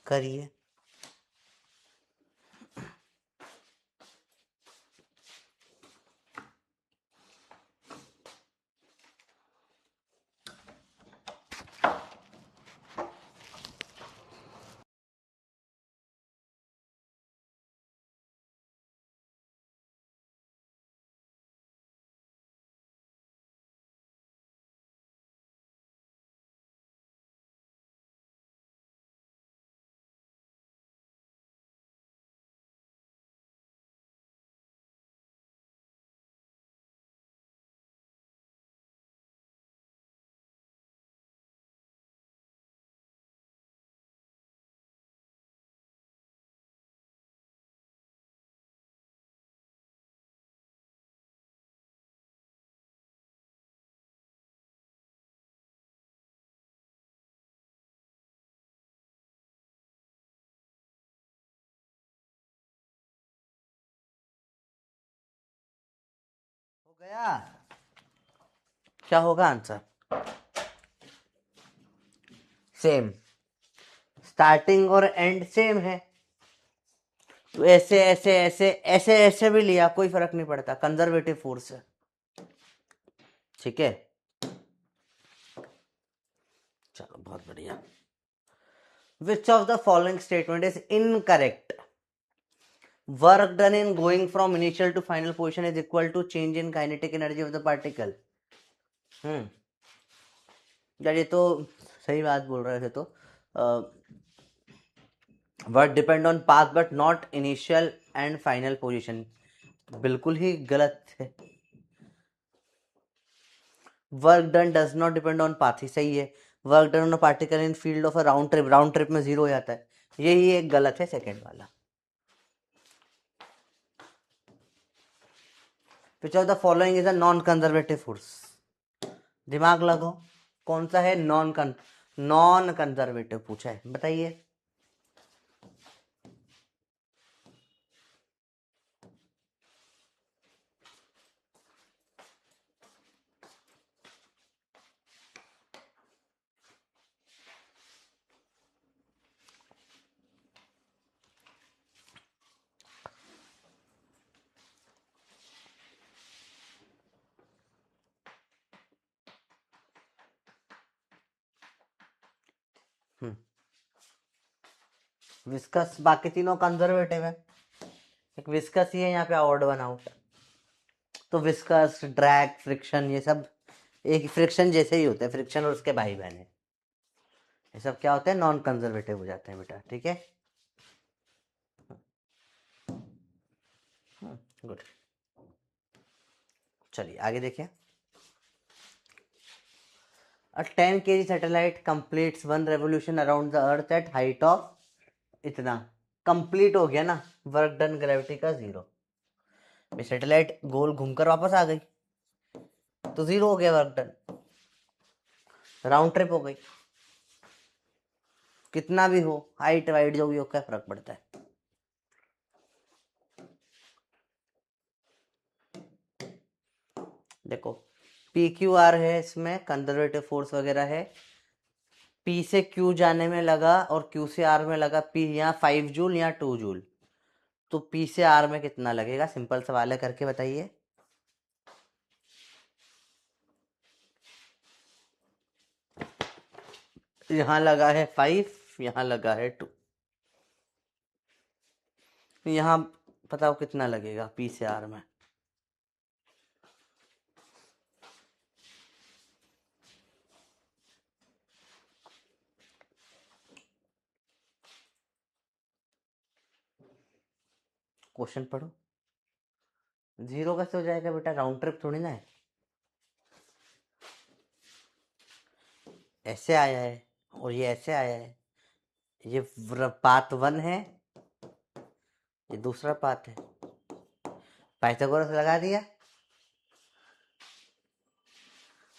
करिए। हो गया। क्या होगा आंसर? सेम। स्टार्टिंग और एंड सेम है, तो ऐसे ऐसे ऐसे ऐसे ऐसे भी लिया कोई फर्क नहीं पड़ता, कंजर्वेटिव फोर्स है। ठीक है, चलो बहुत बढ़िया। Which of the following statement is incorrect? Work done in going from initial to final position is equal to change in kinetic energy of the particle. यार ये तो सही बात बोल रहे थे। तो work depend on path but not initial and final position, बिल्कुल ही गलत है। Work done does not depend on path, ही सही है। Work done on particle in field of a round trip में जीरो हो जाता है, यही एक गलत है सेकंड वाला। विच of the following is a non conservative force? दिमाग लगाओ, कौन सा है नॉन कंजर्वेटिव पूछा है, बताइए। विस्कस, बाकी तीनों कंजर्वेटिव है, एक विस्कस ही है यहाँ पे ऑड बना हुआ। तो विस्कस, ड्रैग, फ्रिक्शन, ये सब एक फ्रिक्शन जैसे ही होते हैं, फ्रिक्शन और उसके भाई बहन है, ये सब क्या होते हैं, नॉन कंजर्वेटिव हो जाते हैं बेटा। ठीक है, गुड। चलिए आगे देखिए। A 10 kg satellite completes one revolution around the earth at height of इतना। कंप्लीट हो गया ना, वर्क डन ग्रेविटी का 0। सैटेलाइट गोल घूमकर वापस आ गई तो 0 हो गया वर्क डन, राउंड ट्रिप हो गई। कितना भी हो, हाइट वाइट जो भी हो, क्या फर्क पड़ता है। देखो पी क्यू आर है, इसमें कंजर्वेटिव फोर्स वगैरह है। पी से क्यू जाने में लगा और क्यू से आर में लगा पी, यहाँ 5 जूल यहाँ 2 जूल, तो पी से आर में कितना लगेगा? सिंपल सवाल है, करके बताइए। यहाँ लगा है 5, यहाँ लगा है 2, यहाँ बताओ कितना लगेगा पी से आर में? क्वेश्चन पढ़ो। 0 कैसे हो जाएगा बेटा? राउंड ट्रिप थोड़ी ना है। ऐसे आया है और ये ऐसे आया है। ये पाथ 1 है, ये दूसरा पाथ है। पाइथागोरस लगा दिया,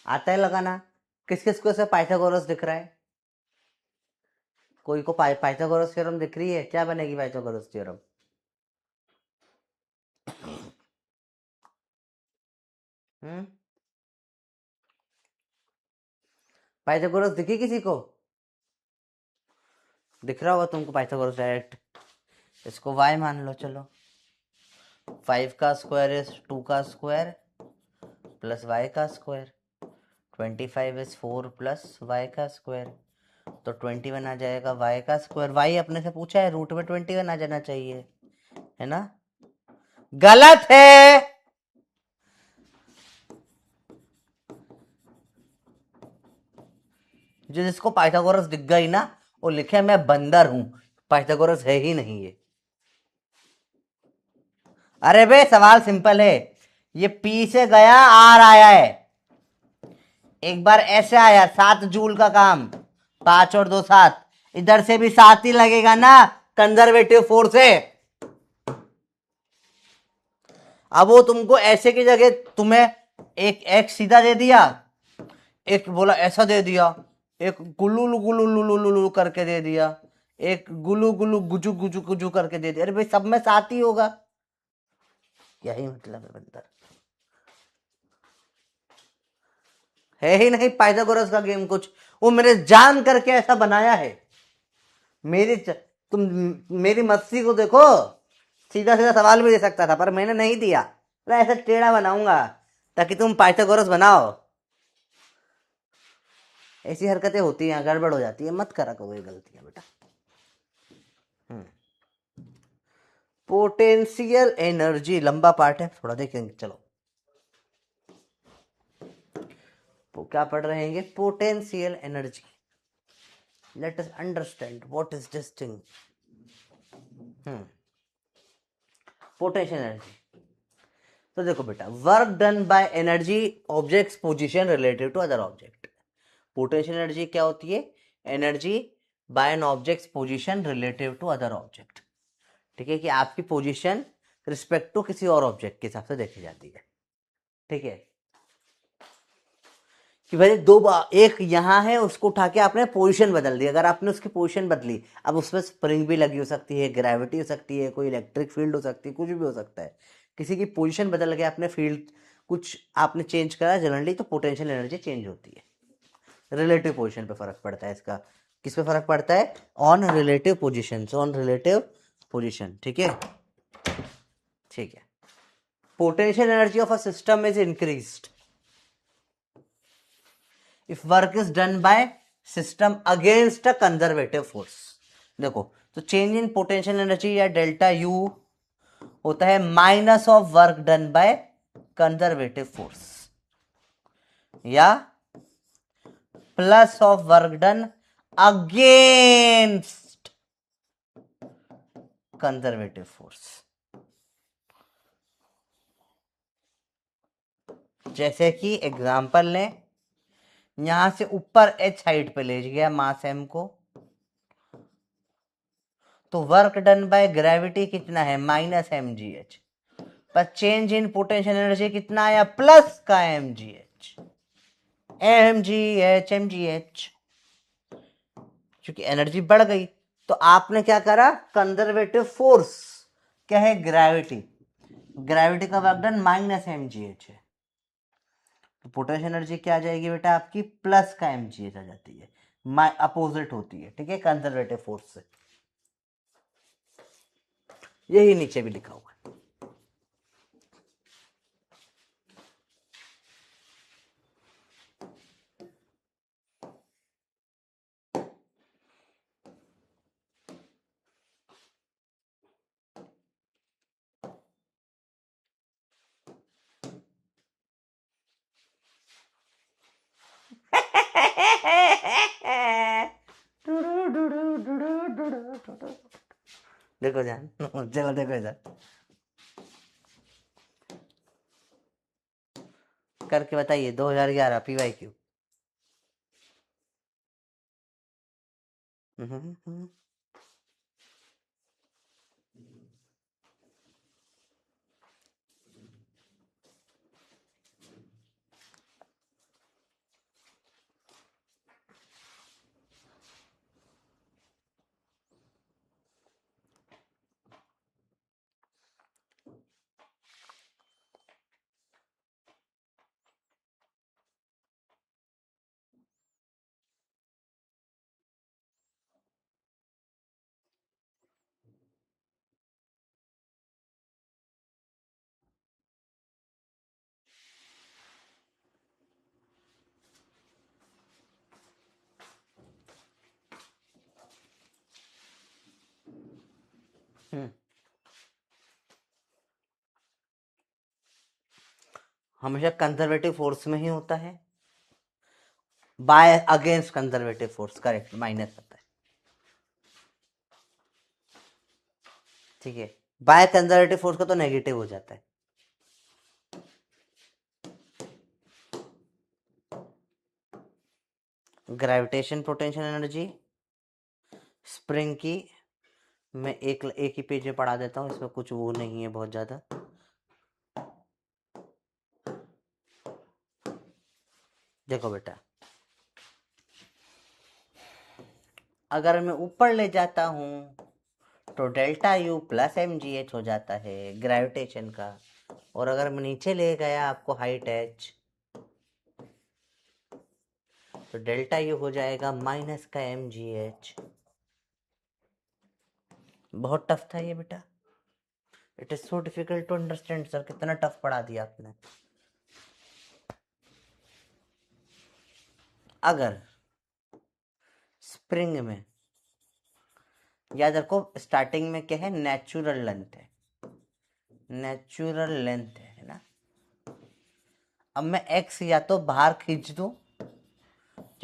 आता है लगाना। किस किस को से पाइथागोरस दिख रहा है? कोई को पाइथागोरस थ्योरम दिख रही है? क्या बनेगी पाइथागोरस थ्योरम? पाइथागोरस दिखी किसी को? दिख रहा होगा तुमको पाइथागोरस डायरेक्ट। इसको y मान लो। चलो 5 का स्क्वायर इज 2 का स्क्वायर प्लस y का स्क्वायर, 25 इज 4 प्लस y का स्क्वायर, तो 21 आ जाएगा y का स्क्वायर। y अपने से पूछा है, रूट में 21 आ जाना चाहिए, है ना? गलत है। जिसको पाइथागोरस दिख गई ना, वो लिखे मैं बंदर हूं, पाइथागोरस है ही नहीं ये। अरे बे सवाल सिंपल है, ये पी से गया आर आया है, एक बार ऐसे आया 7 जूल का काम, 5 और 2 7, इधर से भी 7 ही लगेगा ना, कंजर्वेटिव फोर्स है। अब वो तुमको ऐसे की जगह तुम्हें एक एक सीधा दे दिया, एक बोला ऐसा दे दिया, एक गुलू गुलू लुलू लुलू करके दे दिया, एक गुलू गुलू गुजू गुजू गुजू करके दे दिया। अरे भाई सब में 7 ही होगा, यही मतलब है बंदर। है ही नहीं पाइथागोरस का गेम कुछ, वो मेरे जान करके ऐसा बनाया है। तुम मेरी मस्ती को देखो, सीधा सीधा सवाल भी दे सकता था पर मैंने नहीं दिया, ऐसा टेढ़ा बनाऊंगा ताकि तुम पाइथागोरस बनाओ। ऐसी हरकतें होती हैं, गड़बड़ हो जाती है, मत करा करो ये गलतियां बेटा। पोटेंशियल एनर्जी लंबा पार्ट है, थोड़ा देखेंगे। चलो क्या पढ़ रहे हैं? Potential energy. Let us understand what is this thing. Potential energy, तो देखो बेटा, work done by energy objects position relative to other object. Potential energy क्या होती है? Energy by an objects position relative to other object. ठीक है, कि आपकी पोजीशन रिस्पेक्ट टू किसी और ऑब्जेक्ट के हिसाब से देखी जाती है। ठीक है, कि भाई एक यहां है, उसको उठा के आपने पोजीशन बदल दी। अगर आपने उसकी पोजीशन बदली, अब उसमें स्प्रिंग भी लगी हो सकती है, ग्रेविटी हो सकती है, कोई इलेक्ट्रिक फील्ड हो सकती है, कुछ भी हो सकता है। किसी की पोजीशन बदल के आपने फील्ड कुछ आपने चेंज करा जनरली, तो पोटेंशियल एनर्जी चेंज होती है। रिलेटिव पोजीशन पे फर्क पड़ता है इसका। किस पे फर्क पड़ता है? On relative position, on relative position. ठीक है, ठीक है। Potential energy of a system is increased if work is done by system against a conservative force। देखो, तो चेंज इन पोटेंशियल एनर्जी या डेल्टा यू होता है minus of work done by conservative force, या plus of work done against conservative force. जैसे कि एग्जांपल लें, यहां से ऊपर h हाइट पे ले गया मास m को, तो वर्क डन बाय ग्रेविटी कितना है -mgh, पर चेंज इन पोटेंशियल एनर्जी कितना आया प्लस का mgh, mgh, क्योंकि एनर्जी बढ़ गई। तो आपने क्या करा, कंजर्वेटिव फोर्स क्या है ग्रेविटी, ग्रेविटी का वर्क डन -mgh है, तो पोटेंशियल एनर्जी क्या आ जाएगी बेटा आपकी प्लस का mgh आ जाती है, अपोजिट होती है, ठीक है, कंजर्वेटिव फोर्स से। यही नीचे भी लिखा हुआ है। देखो जान, चलो देखो इधर करके बताइए 2011 PYQ। हमेशा कंजर्वेटिव फोर्स में ही होता है, by against conservative force, correct, minus आता है, ठीक है, बाय कंजर्वेटिव फोर्स का तो नेगेटिव हो जाता है। ग्रेविटेशन पोटेंशियल एनर्जी स्प्रिंग की मैं एक ही पेज में पढ़ा देता हूँ, इसमें कुछ वो नहीं है बहुत ज्यादा। देखो बेटा, अगर मैं ऊपर ले जाता हूं तो डेल्टा यू प्लस mgh हो जाता है ग्रेविटेशन का, और अगर मैं नीचे ले गया आपको हाइट h, तो डेल्टा यू हो जाएगा माइनस का mgh। बहुत टफ था ये बेटा, it is so difficult to understand sir, कितना टफ पढ़ा दिया आपने। अगर स्प्रिंग में, याद रखो स्टार्टिंग में क्या है, नेचुरल लेंथ है, नेचुरल लेंथ है ना। अब मैं x या तो बाहर खींच दूं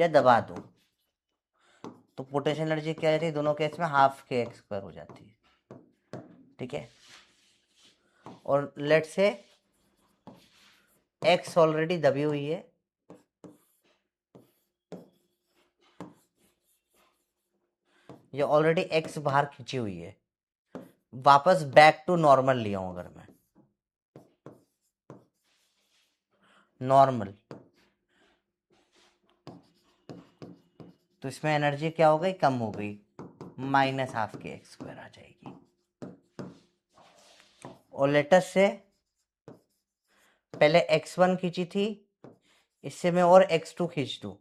या दबा दूं, तो पोटेंशियल एनर्जी क्या रहती है दोनों केस में, हाफ के एक्स स्क्वायर हो जाती है, ठीक है। और लेट से x ऑलरेडी दबी हुई है, ये ऑलरेडी x बाहर खींची हुई है, वापस बैक टू नॉर्मल लिया हूं अगर मैं, नॉर्मल, तो इसमें एनर्जी क्या हो गई, कम हो गई, माइनस हाफ के एक्स स्क्वायर आ जाएगी। और लेटस से पहले x1 खींची थी, इससे मैं और x2 खींच दूं,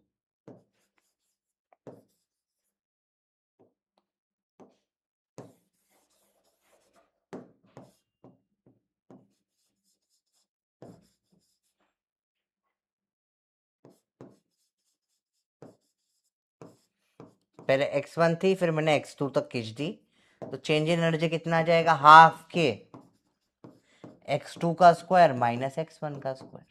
पहले x1 थी फिर मैंने x2 तक खींच दी, तो चेंज इन एनर्जी कितना आ जाएगा, हाफ के x2 का स्क्वायर माइनस x1 का स्क्वायर।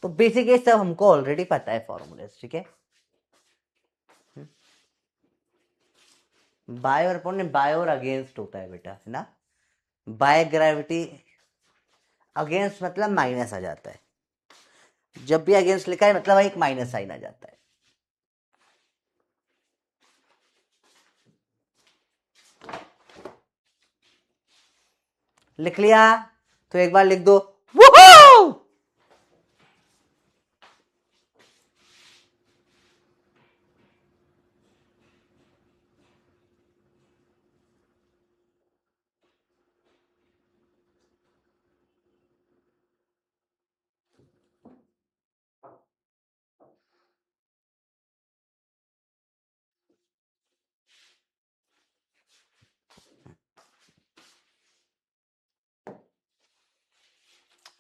तो बेसिक ये सब हमको ऑलरेडी पता है फॉर्मूले, ठीक है। बाय और अपॉन बाय और अगेंस्ट होता है बेटा, है ना। बाय ग्रेविटी अगेंस्ट मतलब माइनस आ जाता है, जब भी अगेंस्ट लिखा है मतलब एक माइनस साइन आ जाता है। लिख लिया तो एक बार लिख दो वूहू।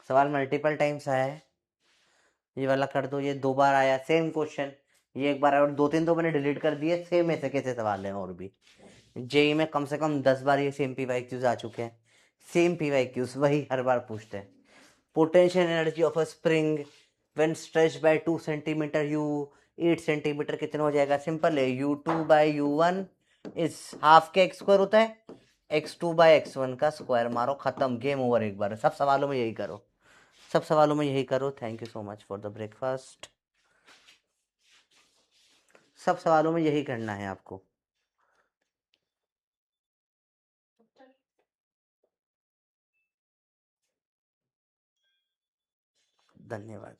सवाल मल्टीपल टाइम्स आया है, ये वाला कर दो, ये 2 बार आया सेम क्वेश्चन, ये एक बार आया और 2-3 तो मैंने डिलीट कर दिए, सेम ऐसे कैसे सवाल हैं और भी। जेई में कम से कम 10 बार ये सेम पीवाईक्यूज आ चुके हैं, सेम पीवाईक्यूज वही हर बार पूछते हैं। Potential energy of a spring when stretch by 2 centimeter you 8 centimeter कितना हो जाएगा, सिंपल है, u2/u1 इज हाफ के एक्स स्क्वायर होता है, x2/x1 का स्क्वायर, मारो खत्म, गेम ओवर। एक बार सब सवालों में यही करो, सब सवालों में यही करो। Thank you so much for the breakfast. सब सवालों में यही करना है आपको। धन्यवाद।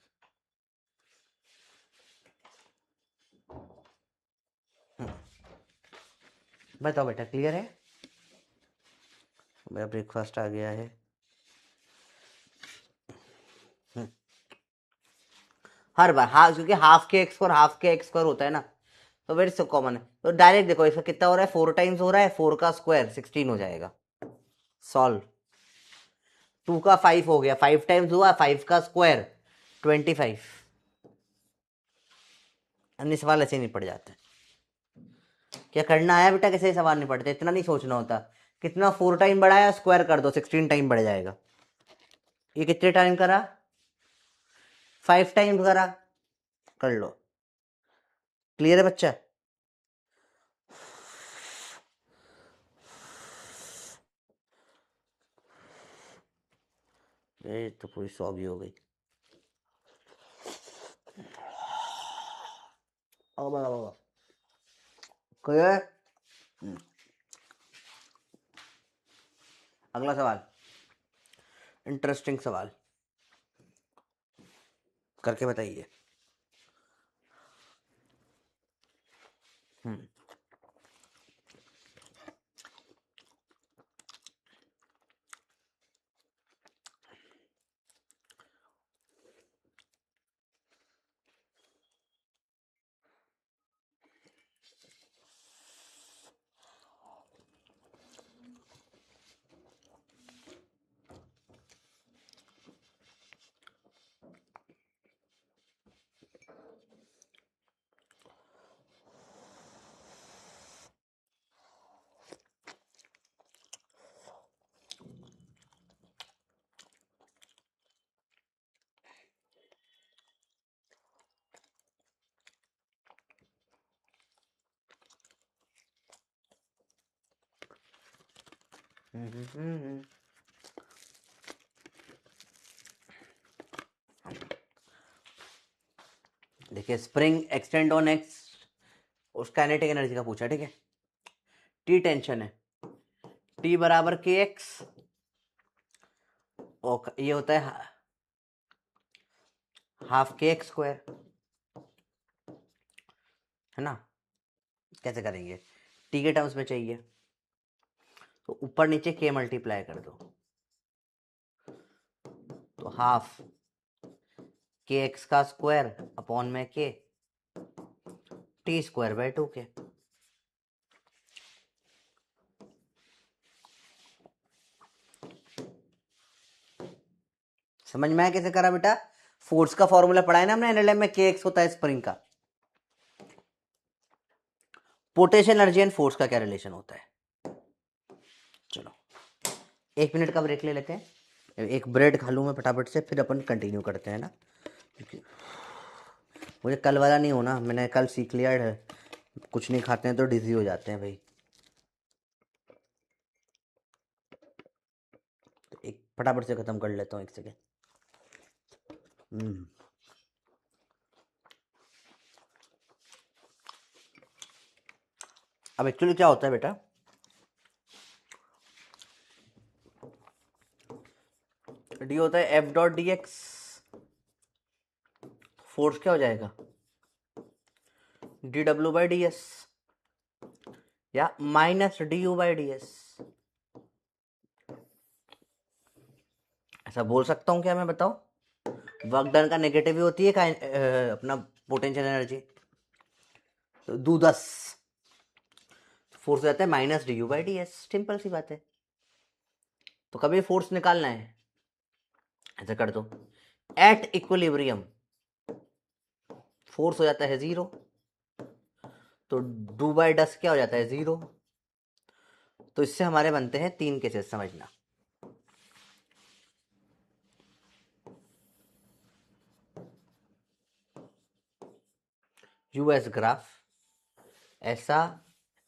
बताओ बेटा, क्लियर है? मेरा ब्रेकफास्ट आ गया है। हर बार हाँ, क्योंकि हाफ के एक्स स्क्वायर हाफ के एक्स स्क्वायर होता है ना, तो वेरी सो कॉमन है। तो डायरेक्ट देखो इसका कितना हो रहा है, 4 टाइम्स हो रहा है, 4 का स्क्वायर 16 हो जाएगा, सॉल्व। 2 का 5 हो गया, 5 टाइम्स हुआ, 5 का स्क्वायर 25। अन्य सवाल ऐसे नहीं पड़ जाते। क्या करना है बेटा, कैसे सवाल नहीं पड़ते, इतना नहीं सोचना होता। कितना 4 टाइम बढ़ाया, स्क्वायर कर दो, 16 टाइम बढ़ जाएगा। ये कितने टाइम करा, 5 टाइम करा, कर लो। क्लियर है बच्चा? ये तो पूरी सॉगी हो गई। क्लियर? अगला सवाल, इंटरेस्टिंग सवाल करके बताइए। देखिए, स्प्रिंग एक्सटेंड ऑन एक्स, उस काइनेटिक एनर्जी का पूछा, ठीक है। टी टेंशन है, टी बराबर के एक्स, और ये होता है हाफ के एक्स स्क्वायर, है ना। कैसे करेंगे, टी के टर्म्स में चाहिए, तो ऊपर नीचे के मल्टीप्लाई कर दो, तो हाफ के एक्स का स्क्वायर अपॉन में के, टी स्क्वायर बाय 2 के। समझ में आया कैसे करा बेटा? फोर्स का फॉर्मूला पढ़ा है ना हमने एनएलएम में, के एक्स होता है स्प्रिंग का। पोटेंशियल एनर्जी एंड फोर्स का क्या रिलेशन होता है। चलो 1 मिनट का ब्रेक ले लेते हैं, एक ब्रेड खा लूँ मैं फटाफट से, फिर अपन कंटिन्यू करते हैं ना, क्योंकि मुझे कल वाला नहीं होना, मैंने कल सीख लिया है, कुछ नहीं खाते हैं तो डिजी हो जाते हैं भाई। फटाफट से खत्म कर लेता हूँ, एक सेकेंड। अब एक्चुअली क्या होता है बेटा, डी होता है F dot D X, force क्या हो जाएगा D W by D S, या minus D U by D S. ऐसा बोल सकता हूँ क्या मैं, बताओ? वर्क डन का नेगेटिव ही होती है अपना पोटेंशियल एनर्जी, तो दो 10 फोर्स हो जाता है minus D U by D S. Simple सी बात है। तो कभी फोर्स निकालना है, ऐसा कर दो, एट इक्विलिब्रियम फोर्स हो जाता है 0, तो डू बाई डस क्या हो जाता है 0। तो इससे हमारे बनते हैं 3 केसेस, समझना। यूएस ग्राफ, ऐसा,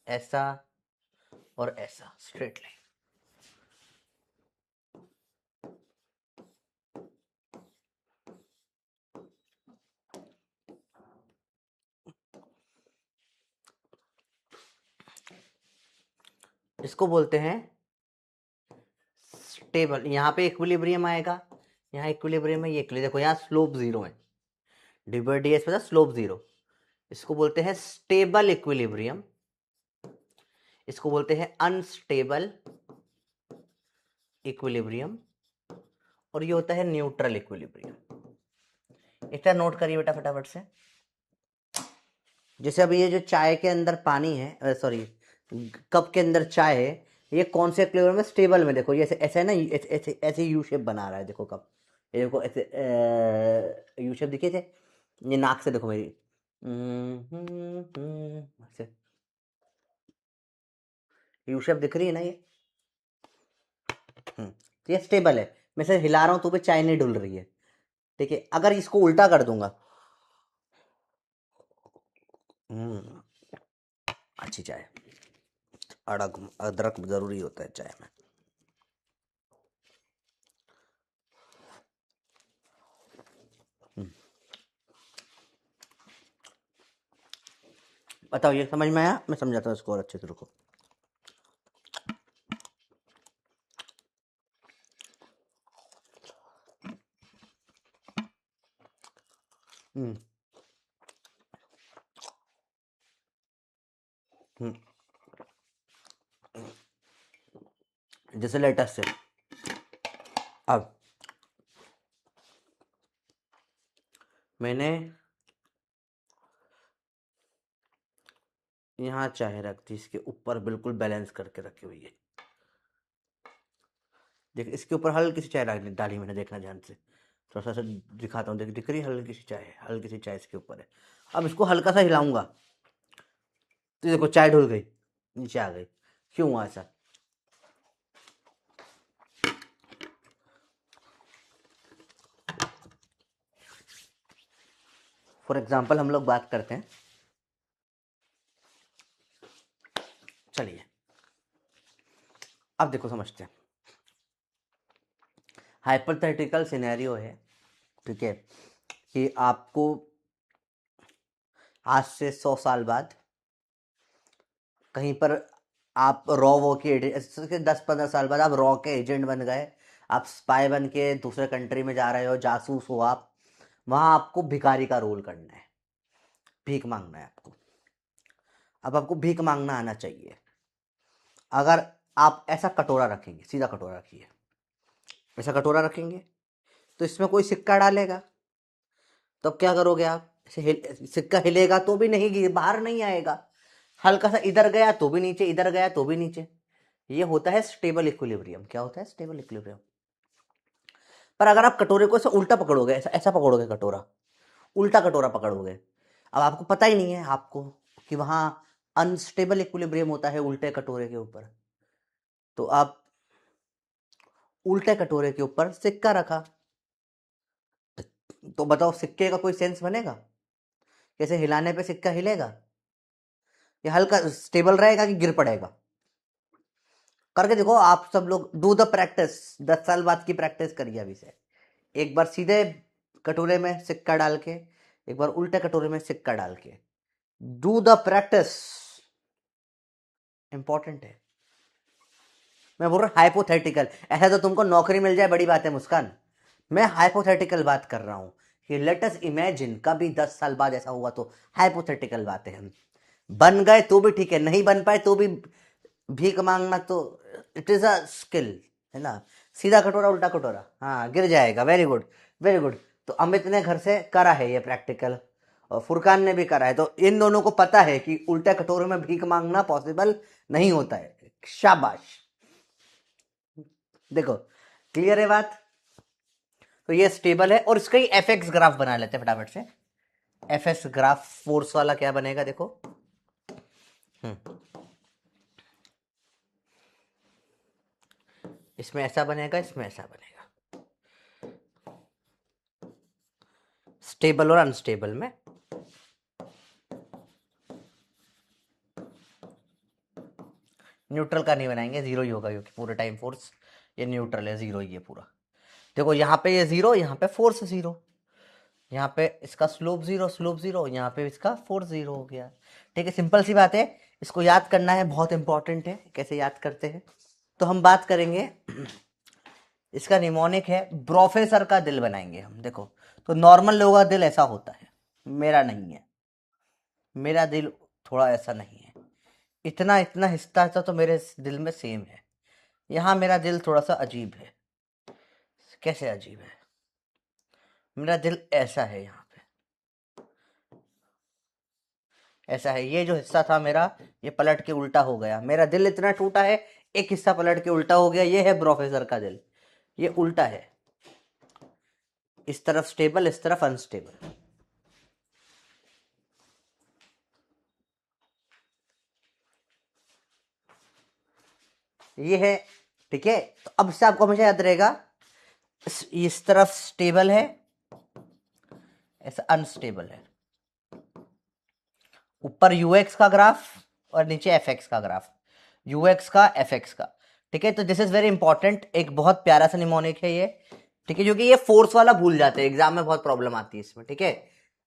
ऐसा और ऐसा, स्ट्रेट लाइन। इसको बोलते हैं स्टेबल। यहाँ पे इक्विलिब्रियम आएगा, यहाँ इक्विलिब्रियम है, ये देखो यहाँ स्लोप 0 है, डी बाई डी एस पे स्लोप 0। इसको बोलते हैं स्टेबल इक्विलिब्रियम, इसको बोलते हैं अनस्टेबल इक्विलिब्रियम, और ये होता है न्यूट्रल इक्विलिब्रियम। इतना नोट करिए बेटा फटाफट से। जैसे अभी ये जो चाय के अंदर पानी है, सॉरी कप के अंदर चाय है, ये कौन से इक्विलिब्रियम में? स्टेबल में। देखो ये ऐसे है ना, ऐसे ऐसे यू शेप बना रहा है, देखो कप, ये देखो ऐसे यू शेप दिखे थे, ये नाक से देखो मेरी, ऐसे यू शेप दिख रही है ना ये। तो ये स्टेबल है, मैं से हिला रहा हूं तो भी चाय नहीं डुल रही है, ठीक है। अगर इसको उल्टा कर दूंगा, अच्छी चाय, अदरक जरूरी होता है चाय में। बताओ ये समझ में आया? मैं समझाता हूँ इसको और अच्छे से, रुको। जैसे लेटेस्ट से अब मैंने यहाँ चाय रख दी, इसके ऊपर बिल्कुल बैलेंस करके रखी हुई है, देख इसके ऊपर हल्की सी चाय डाली मैंने, देखना ध्यान से, थोड़ा सा दिखाता हूँ, दिख रही है, हल्की सी चाय है, हल्की सी चाय इसके ऊपर है। अब इसको हल्का सा हिलाऊंगा तो देखो चाय ढुल गई, नीचे आ गई। क्यों हुआ ऐसा? फॉर एग्जाम्पल हम लोग बात करते हैं, चलिए अब देखो समझते हैं। हाइपोथेटिकल सिनेरियो है, ठीक है, कि आपको आज से 100 साल बाद कहीं पर आप रॉ वो के 10-15 साल बाद आप रॉ के एजेंट बन गए, आप स्पाई बन के दूसरे कंट्री में जा रहे हो, जासूस हो आप, वहां आपको भिखारी का रोल करना है, भीख मांगना है आपको। अब आपको भीख मांगना आना चाहिए। अगर आप ऐसा कटोरा रखेंगे, सीधा कटोरा रखिए, ऐसा कटोरा रखेंगे, तो इसमें कोई सिक्का डालेगा, तब क्या करोगे आप? सिक्का हिलेगा तो भी नहीं, बाहर नहीं आएगा, हल्का सा इधर गया तो भी नीचे, इधर गया तो भी नीचे। ये होता है स्टेबल इक्विलिब्रियम। क्या होता है? Stable equilibrium. पर अगर आप कटोरे को ऐसा उल्टा पकड़ोगे, ऐसा ऐसा पकड़ोगे कटोरा, उल्टा कटोरा पकड़ोगे, अब आपको पता ही नहीं है आपको कि वहां अनस्टेबल इक्विलिब्रियम होता है उल्टे कटोरे के ऊपर। तो आप उल्टे कटोरे के ऊपर सिक्का रखा, तो बताओ सिक्के का कोई सेंस बनेगा? कैसे हिलाने पे सिक्का हिलेगा? या हल्का स्टेबल रहेगा कि गिर पड़ेगा? करके देखो आप सब लोग, डू द प्रैक्टिस, 10 साल बाद की प्रैक्टिस करिए अभी से। एक बार सीधे कटोरे में सिक्का डाल के, एक बार उल्टे कटोरे में सिक्का डाल के, डू द प्रैक्टिस, इंपॉर्टेंट है। मैं बोल रहा हूँ हाइपोथेटिकल, ऐसा तो तुमको नौकरी मिल जाए बड़ी बात है मुस्कान, मैं हाइपोथेटिकल बात कर रहा हूं कि लेट अस इमेजिन कभी 10 साल बाद ऐसा हुआ, तो हाइपोथेटिकल बात है। हम बन गए तो भी ठीक है, नहीं बन पाए तो भी भीख मांगना तो इट इज अ स्किल, है ना। सीधा कटोरा उल्टा कटोरा, हाँ गिर जाएगा। Very good, very good. तो अमित ने घर से करा है ये प्रैक्टिकल, और फुरकान ने भी करा है, तो इन दोनों को पता है कि उल्टे कटोरे में भीख मांगना पॉसिबल नहीं होता है। शाबाश। देखो क्लियर है बात। तो ये स्टेबल है, और इसका ही एफ एक्स ग्राफ बना लेते हैं फटाफट से। एफ एक्स ग्राफ फोर्स वाला क्या बनेगा देखो। इसमें ऐसा बनेगा, इसमें ऐसा बनेगा, स्टेबल और अनस्टेबल में। न्यूट्रल का नहीं बनाएंगे, जीरो ही होगा, क्योंकि पूरे टाइम फोर्स ये न्यूट्रल है, जीरो ही है पूरा। देखो यहाँ पे ये जीरो, यहाँ पे फोर्स जीरो, यहाँ पे इसका स्लोप जीरो, स्लोप जीरो, यहाँ पे इसका फोर्स जीरो हो गया। ठीक है, सिंपल सी बात है, इसको याद करना है, बहुत इंपॉर्टेंट है। कैसे याद करते हैं, तो हम बात करेंगे, इसका निमोनिक है, प्रोफेसर का दिल बनाएंगे हम। देखो तो नॉर्मल लोगों का दिल ऐसा होता है, मेरा नहीं है, मेरा दिल थोड़ा ऐसा नहीं है, इतना इतना हिस्सा तो मेरे दिल में सेम है। यहाँ मेरा दिल थोड़ा सा अजीब है। कैसे अजीब है, मेरा दिल ऐसा है, यहाँ पे ऐसा है। ये जो हिस्सा था मेरा, ये पलट के उल्टा हो गया, मेरा दिल इतना टूटा है, एक हिस्सा पलट के उल्टा हो गया। ये है प्रोफेसर का दिल, ये उल्टा है, इस तरफ स्टेबल, इस तरफ अनस्टेबल। ये है, ठीक है। तो अब से आपको हमेशा याद रहेगा, इस तरफ स्टेबल है, ऐसा अनस्टेबल है। ऊपर यूएक्स का ग्राफ और नीचे एफएक्स का ग्राफ, यूएक्स का एफएक्स का। ठीक है, तो दिस इज वेरी इंपॉर्टेंट, एक बहुत प्यारा सा निमोनिक है ये। ठीक है, क्योंकि ये फोर्स वाला भूल जाते हैं, एग्जाम में बहुत प्रॉब्लम आती है इसमें। ठीक है,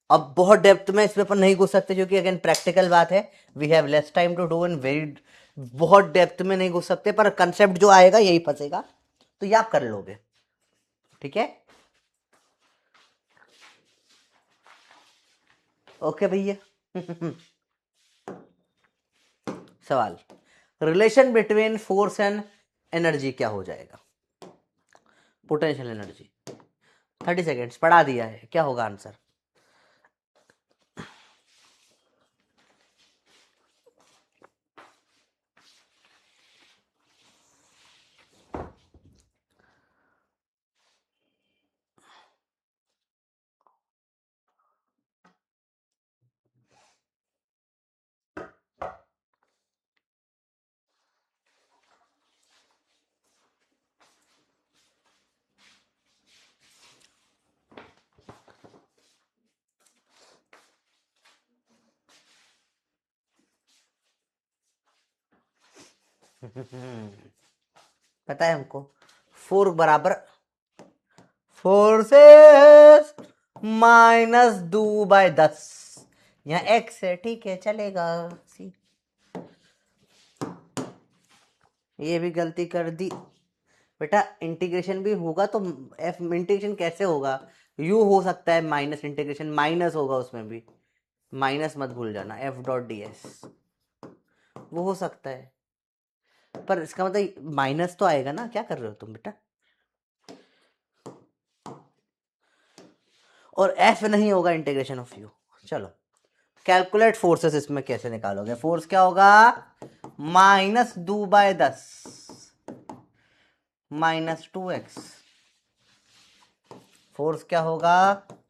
अब बहुत डेप्थ में इस पे अपन नहीं घुस सकते, क्योंकि अगेन प्रैक्टिकल बात है, we have less time to do in very, बहुत डेप्थ में नहीं घुस सकते, पर कंसेप्ट जो आएगा यही फंसेगा, तो ये आप कर लोगे। ठीक है, ओके भैया। सवाल, relation between force and energy क्या हो जाएगा, पोटेंशियल एनर्जी। 30 सेकेंड्स पढ़ा दिया है, क्या होगा आंसर। पता है हमको, फोर बराबर फोर्सेस माइनस 2/10, यहाँ एक्स है, ठीक है चलेगा। सी, ये भी गलती कर दी बेटा। इंटीग्रेशन भी होगा तो एफ इंटीग्रेशन कैसे होगा, यू हो सकता है, माइनस इंटीग्रेशन माइनस होगा उसमें भी, माइनस मत भूल जाना, एफ डॉट डी एस वो हो सकता है, पर इसका मतलब माइनस तो आएगा ना। क्या कर रहे हो तुम बेटा, और एफ नहीं होगा इंटीग्रेशन ऑफ यू। चलो कैलकुलेट फोर्सेस, इसमें कैसे निकालोगे, फोर्स क्या होगा, -2/10 -2x, फोर्स क्या होगा,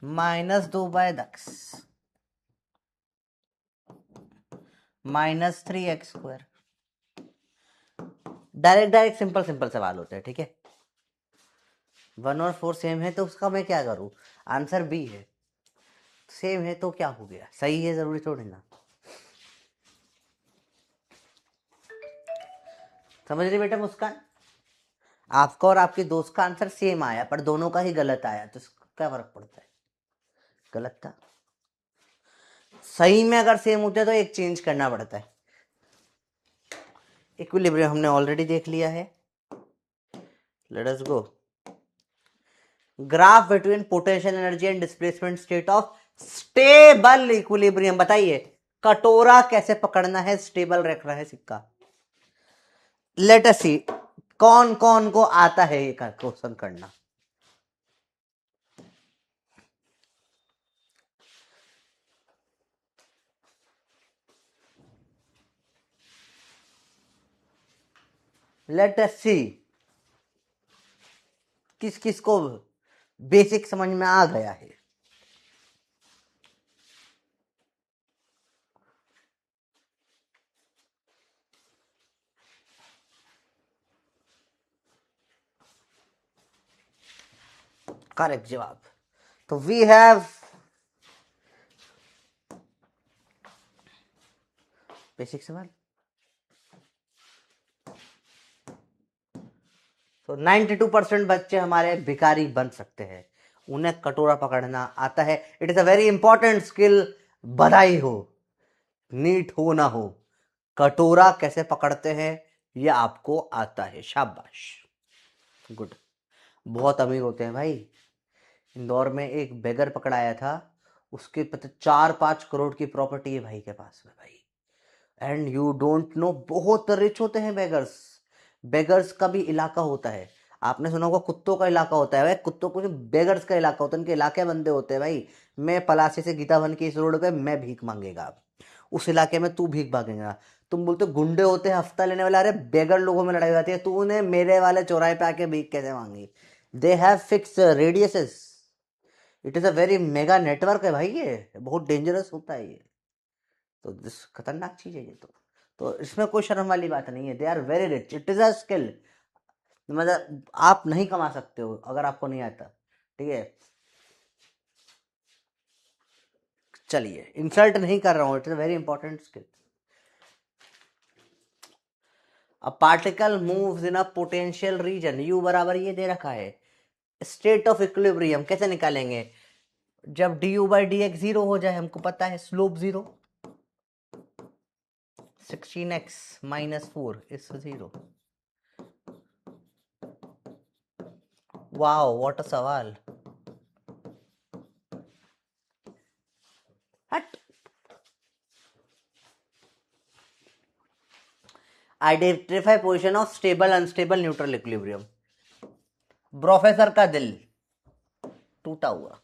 -2/10 -3x²। Direct direct simple simple सवाल होते हैं। ठीक है, 1 और 4 सेम है तो उसका मैं क्या करूं, आंसर बी है। सेम है तो क्या हो गया, सही है, जरूरी थोड़ी ना। समझ रहे बेटा मुस्कान? आपका और आपके दोस्त का आंसर सेम आया, पर दोनों का ही गलत आया, तो क्या फर्क पड़ता है? गलत था। सही में अगर सेम होता है तो एक चेंज करना पड़ता है। इक्विलिब्रियम हमने ऑलरेडी देख लिया है। Let us go. Graph between potential energy and displacement state of stable equilibrium. बताइए कटोरा कैसे पकड़ना है, स्टेबल रख रहा है सिक्का। लेट अस सी कौन कौन को आता है ये क्वेश्चन करना। लेट अस सी किस किस को बेसिक समझ में आ गया है। करेक्ट जवाब। तो वी हैव बेसिक सवाल। तो 92% बच्चे हमारे भिखारी बन सकते हैं, उन्हें कटोरा पकड़ना आता है। It is a very important skill. बधाई हो, नीट हो ना हो, कटोरा कैसे पकड़ते हैं ये आपको आता है, शाबाश, गुड। बहुत अमीर होते हैं भाई। इंदौर में एक बेगर पकड़ाया था, उसके पता 4-5 करोड़ की प्रॉपर्टी है भाई के पास में भाई। एंड यू डोंट नो, बहुत रिच होते हैं बेगर्स। बेगर्स का भी इलाका होता है। आपने सुना होगा कुत्तों का इलाका होता है भाई, कुत्तों को बेगर्स का इलाका होता है, उनके इलाके बंदे होते हैं भाई। मैं पलासी से गीता बन के इस रोड पे मैं भीख मांगेगा, उस इलाके में तू भीख मांगेगा। तुम बोलते गुंडे होते हैं हफ्ता लेने वाले, अरे बेगर लोगों में लड़ाई हो जाती है, तूने मेरे वाले चौराहे पे आके भीख कैसे मांगी? They have fix radiuses. It is a very mega network है भाई, ये बहुत डेंजरस होता है ये, तो दिस खतरनाक चीज है ये। तो इसमें कोई शर्म वाली बात नहीं है। They are very rich, it is a skill. मतलब आप नहीं कमा सकते हो अगर आपको नहीं आता, ठीक है। चलिए इंसल्ट नहीं कर रहा हूं, it is a very important skill. A particle moves in a potential region, you बराबर ये दे रखा है, स्टेट ऑफ इक्विलिब्रियम कैसे निकालेंगे? जब D U by D x zero हो जाए, हमको पता है slope zero, 16x minus 4 is zero. Wow what a सवाल। हट। Identify position of stable unstable neutral equilibrium. Professor का दिल टूटा हुआ।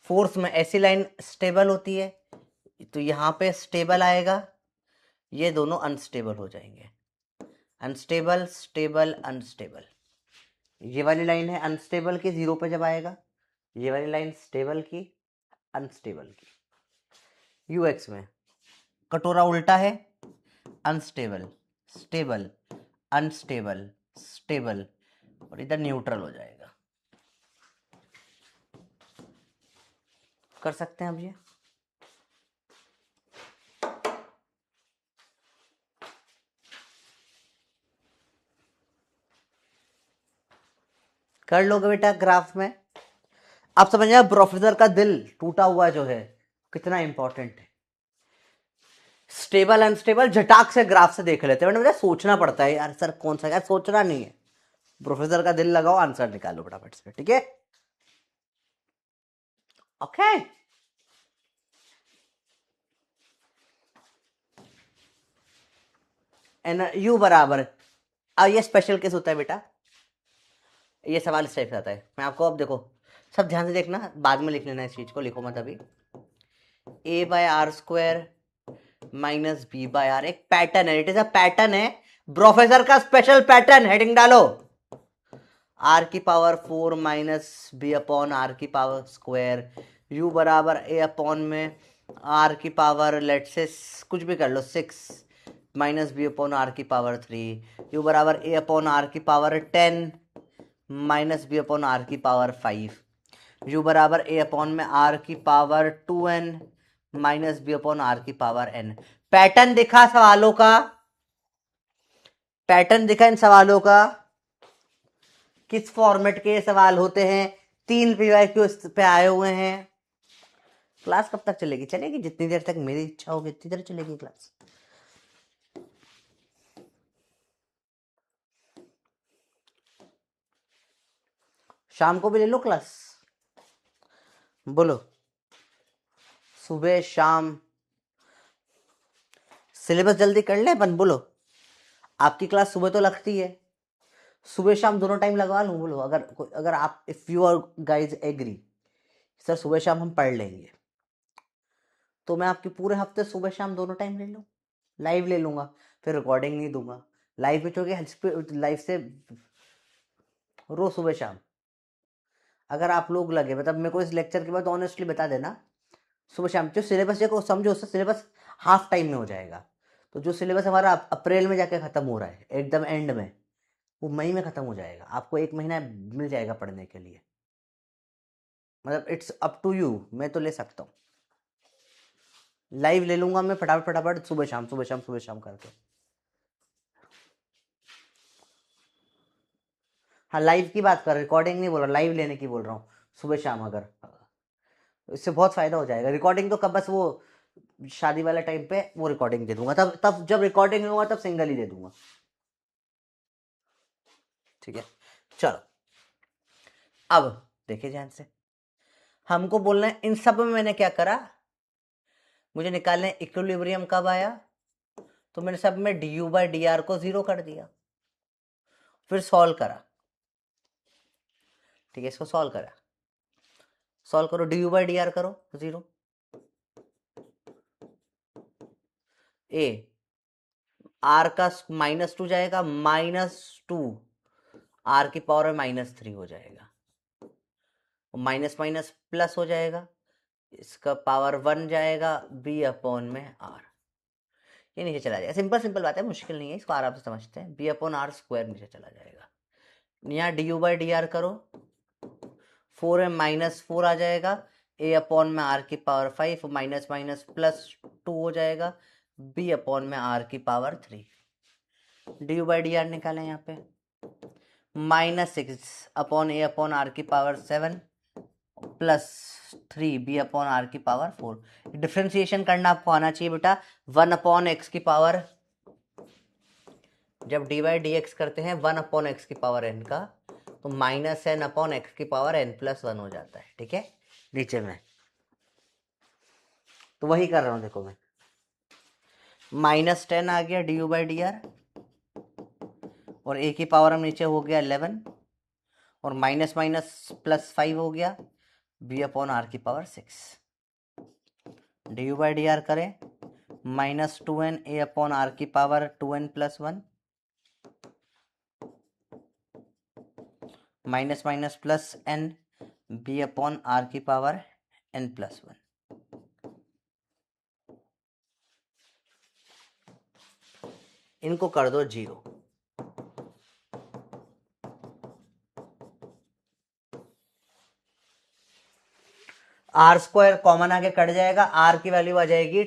फोर्स में ऐसी लाइन स्टेबल होती है, तो यहां पे स्टेबल आएगा, ये दोनों अनस्टेबल हो जाएंगे। अनस्टेबल स्टेबल अनस्टेबल, ये वाली लाइन है अनस्टेबल की, जीरो पे जब आएगा, ये वाली लाइन स्टेबल की अनस्टेबल की। यूएक्स में कटोरा उल्टा है, अनस्टेबल स्टेबल अनस्टेबल स्टेबल, और इधर न्यूट्रल हो जाएगा। कर सकते हैं अब ये? कर लोगे बेटा ग्राफ में। आप समझ रहे प्रोफेसर का दिल टूटा हुआ जो है कितना इंपॉर्टेंट है। स्टेबल अनस्टेबल झटाक से ग्राफ से देख लेते हैं, मुझे सोचना पड़ता है यार, सर कौन सा, यार सोचना नहीं है, प्रोफेसर का दिल लगाओ, आंसर निकालो फटाफट से, ठीक है। ओके एन यू बराबर, अब ये स्पेशल केस होता है बेटा, ये सवाल इस टाइप से आता है। मैं आपको अब देखो, सब ध्यान से देखना, बाद में लिख लेना इस चीज को, लिखो मत अभी। A by R square minus B by R एक पैटर्न है, इट इज अ पैटर्न है, प्रोफेसर का स्पेशल पैटर्न, हेडिंग डालो। आर की power 4 minus B upon R की पावर स्क्वायर, यू बराबर ए अपॉन में आर की पावर लेट से कुछ भी कर लो 6 माइनस बी अपॉन आर की पावर 3, यू बराबर ए अपॉन आर की power 10 minus B upon R की पावर 5, यू बराबर ए अपॉन में आर की power 2n minus B upon R की पावर n। पैटर्न दिखा सवालों का, पैटर्न दिखा इन सवालों का, किस फॉर्मेट के सवाल होते हैं, 3 पीवाईक्यू पे आए हुए हैं। क्लास कब तक चलेगी? चलेगी जितनी देर तक मेरी इच्छा होगी उतनी देर चलेगी क्लास। शाम को भी ले लो क्लास, बोलो सुबह शाम, सिलेबस जल्दी कर ले अपन, बोलो। आपकी क्लास सुबह तो लगती है, सुबह शाम दोनों टाइम लगवा लूँ, बोलो। अगर आप, if you are guys agree sir सुबह शाम हम पढ़ लेंगे, तो मैं आपके पूरे हफ्ते सुबह शाम दोनों टाइम ले लूँ, लाइव ले लूंगा, फिर रिकॉर्डिंग नहीं दूंगा। लाइव में चूंकि लाइव से रोज सुबह शाम, अगर आप लोग लगे, मतलब मेरे को इस लेक्चर के बाद ऑनेस्टली बता देना, सुबह शाम जो सिलेबस को समझो, उससे सिलेबस हाफ टाइम में हो जाएगा। तो जो सिलेबस हमारा अप्रैल में जाके खत्म हो रहा है एकदम एंड में, वो मई में खत्म हो जाएगा। आपको 1 महीना मिल जाएगा पढ़ने के लिए, मतलब इट्स अप टू यू। मैं तो ले सकता हूँ, लाइव ले लूंगा मैं फटाफट फटाफट, सुबह शाम सुबह शाम सुबह शाम करके। हाँ लाइव की बात कर, रिकॉर्डिंग नहीं बोल रहा, लाइव लेने की बोल रहा हूँ। सुबह शाम अगर, इससे बहुत फायदा हो जाएगा। रिकॉर्डिंग तो कब, बस वो शादी वाला टाइम पे वो रिकॉर्डिंग दे दूंगा, तब तब जब रिकॉर्डिंग होगा तब सिंगल ही दे दूंगा, ठीक है। चलो अब देखिए ध्यान से, हमको बोलना है इन सब में मैंने क्या करा, मुझे निकालना है इक्विलिब्रियम कब आया, तो मैंने सब में du बाई डी आर को 0 कर दिया, फिर सॉल्व करा, ठीक है। इसको सॉल्व करा, सॉल्व करो, du बाई डी आर करो 0, ए आर का -2 जाएगा, -2 आर की पावर में -3 हो जाएगा, माइनस माइनस प्लस हो जाएगा, इसका पावर 1 जाएगा, बी अपॉन में आर, ये नीचे चला जाएगा। सिंपल सिंपल बात है, मुश्किल नहीं है, इसको आराम से समझते हैं। बी अपॉन आर स्क्वायर नीचे चला जाएगा, यहाँ D U by D R करो, 4 में -4 आ जाएगा, ए अपॉन में आर की पावर 5, माइनस माइनस प्लस 2 हो जाएगा, बी अपॉन में आर की power 3। D U by D R निकालें यहाँ पे, -6 अपॉन ए अपॉन आर की power 7 plus 3 B upon R की पावर 4। डिफ्रेंसिएशन करना आपको आना चाहिए बेटा। 1 अपॉन एक्स की पावर, जब डी बाई डी एक्स करते हैं 1 अपॉन एक्स की पावर n का, तो -n अपॉन एक्स की पावर n+1 हो जाता है, ठीक है। नीचे में तो वही कर रहा हूं, देखो मैं -10 आ गया D U by D are, और ए की पावर हम नीचे हो गया 11, और माइनस माइनस +5 हो गया, बी अपॉन आर की power 6। D U by D R करें, -2n ए अपॉन आर की power 2n+1, minus minus plus n B upon R की पावर n+1। इनको कर दो 0, आर स्क्वायर कॉमन आके कट जाएगा, आर की वैल्यू आ जाएगी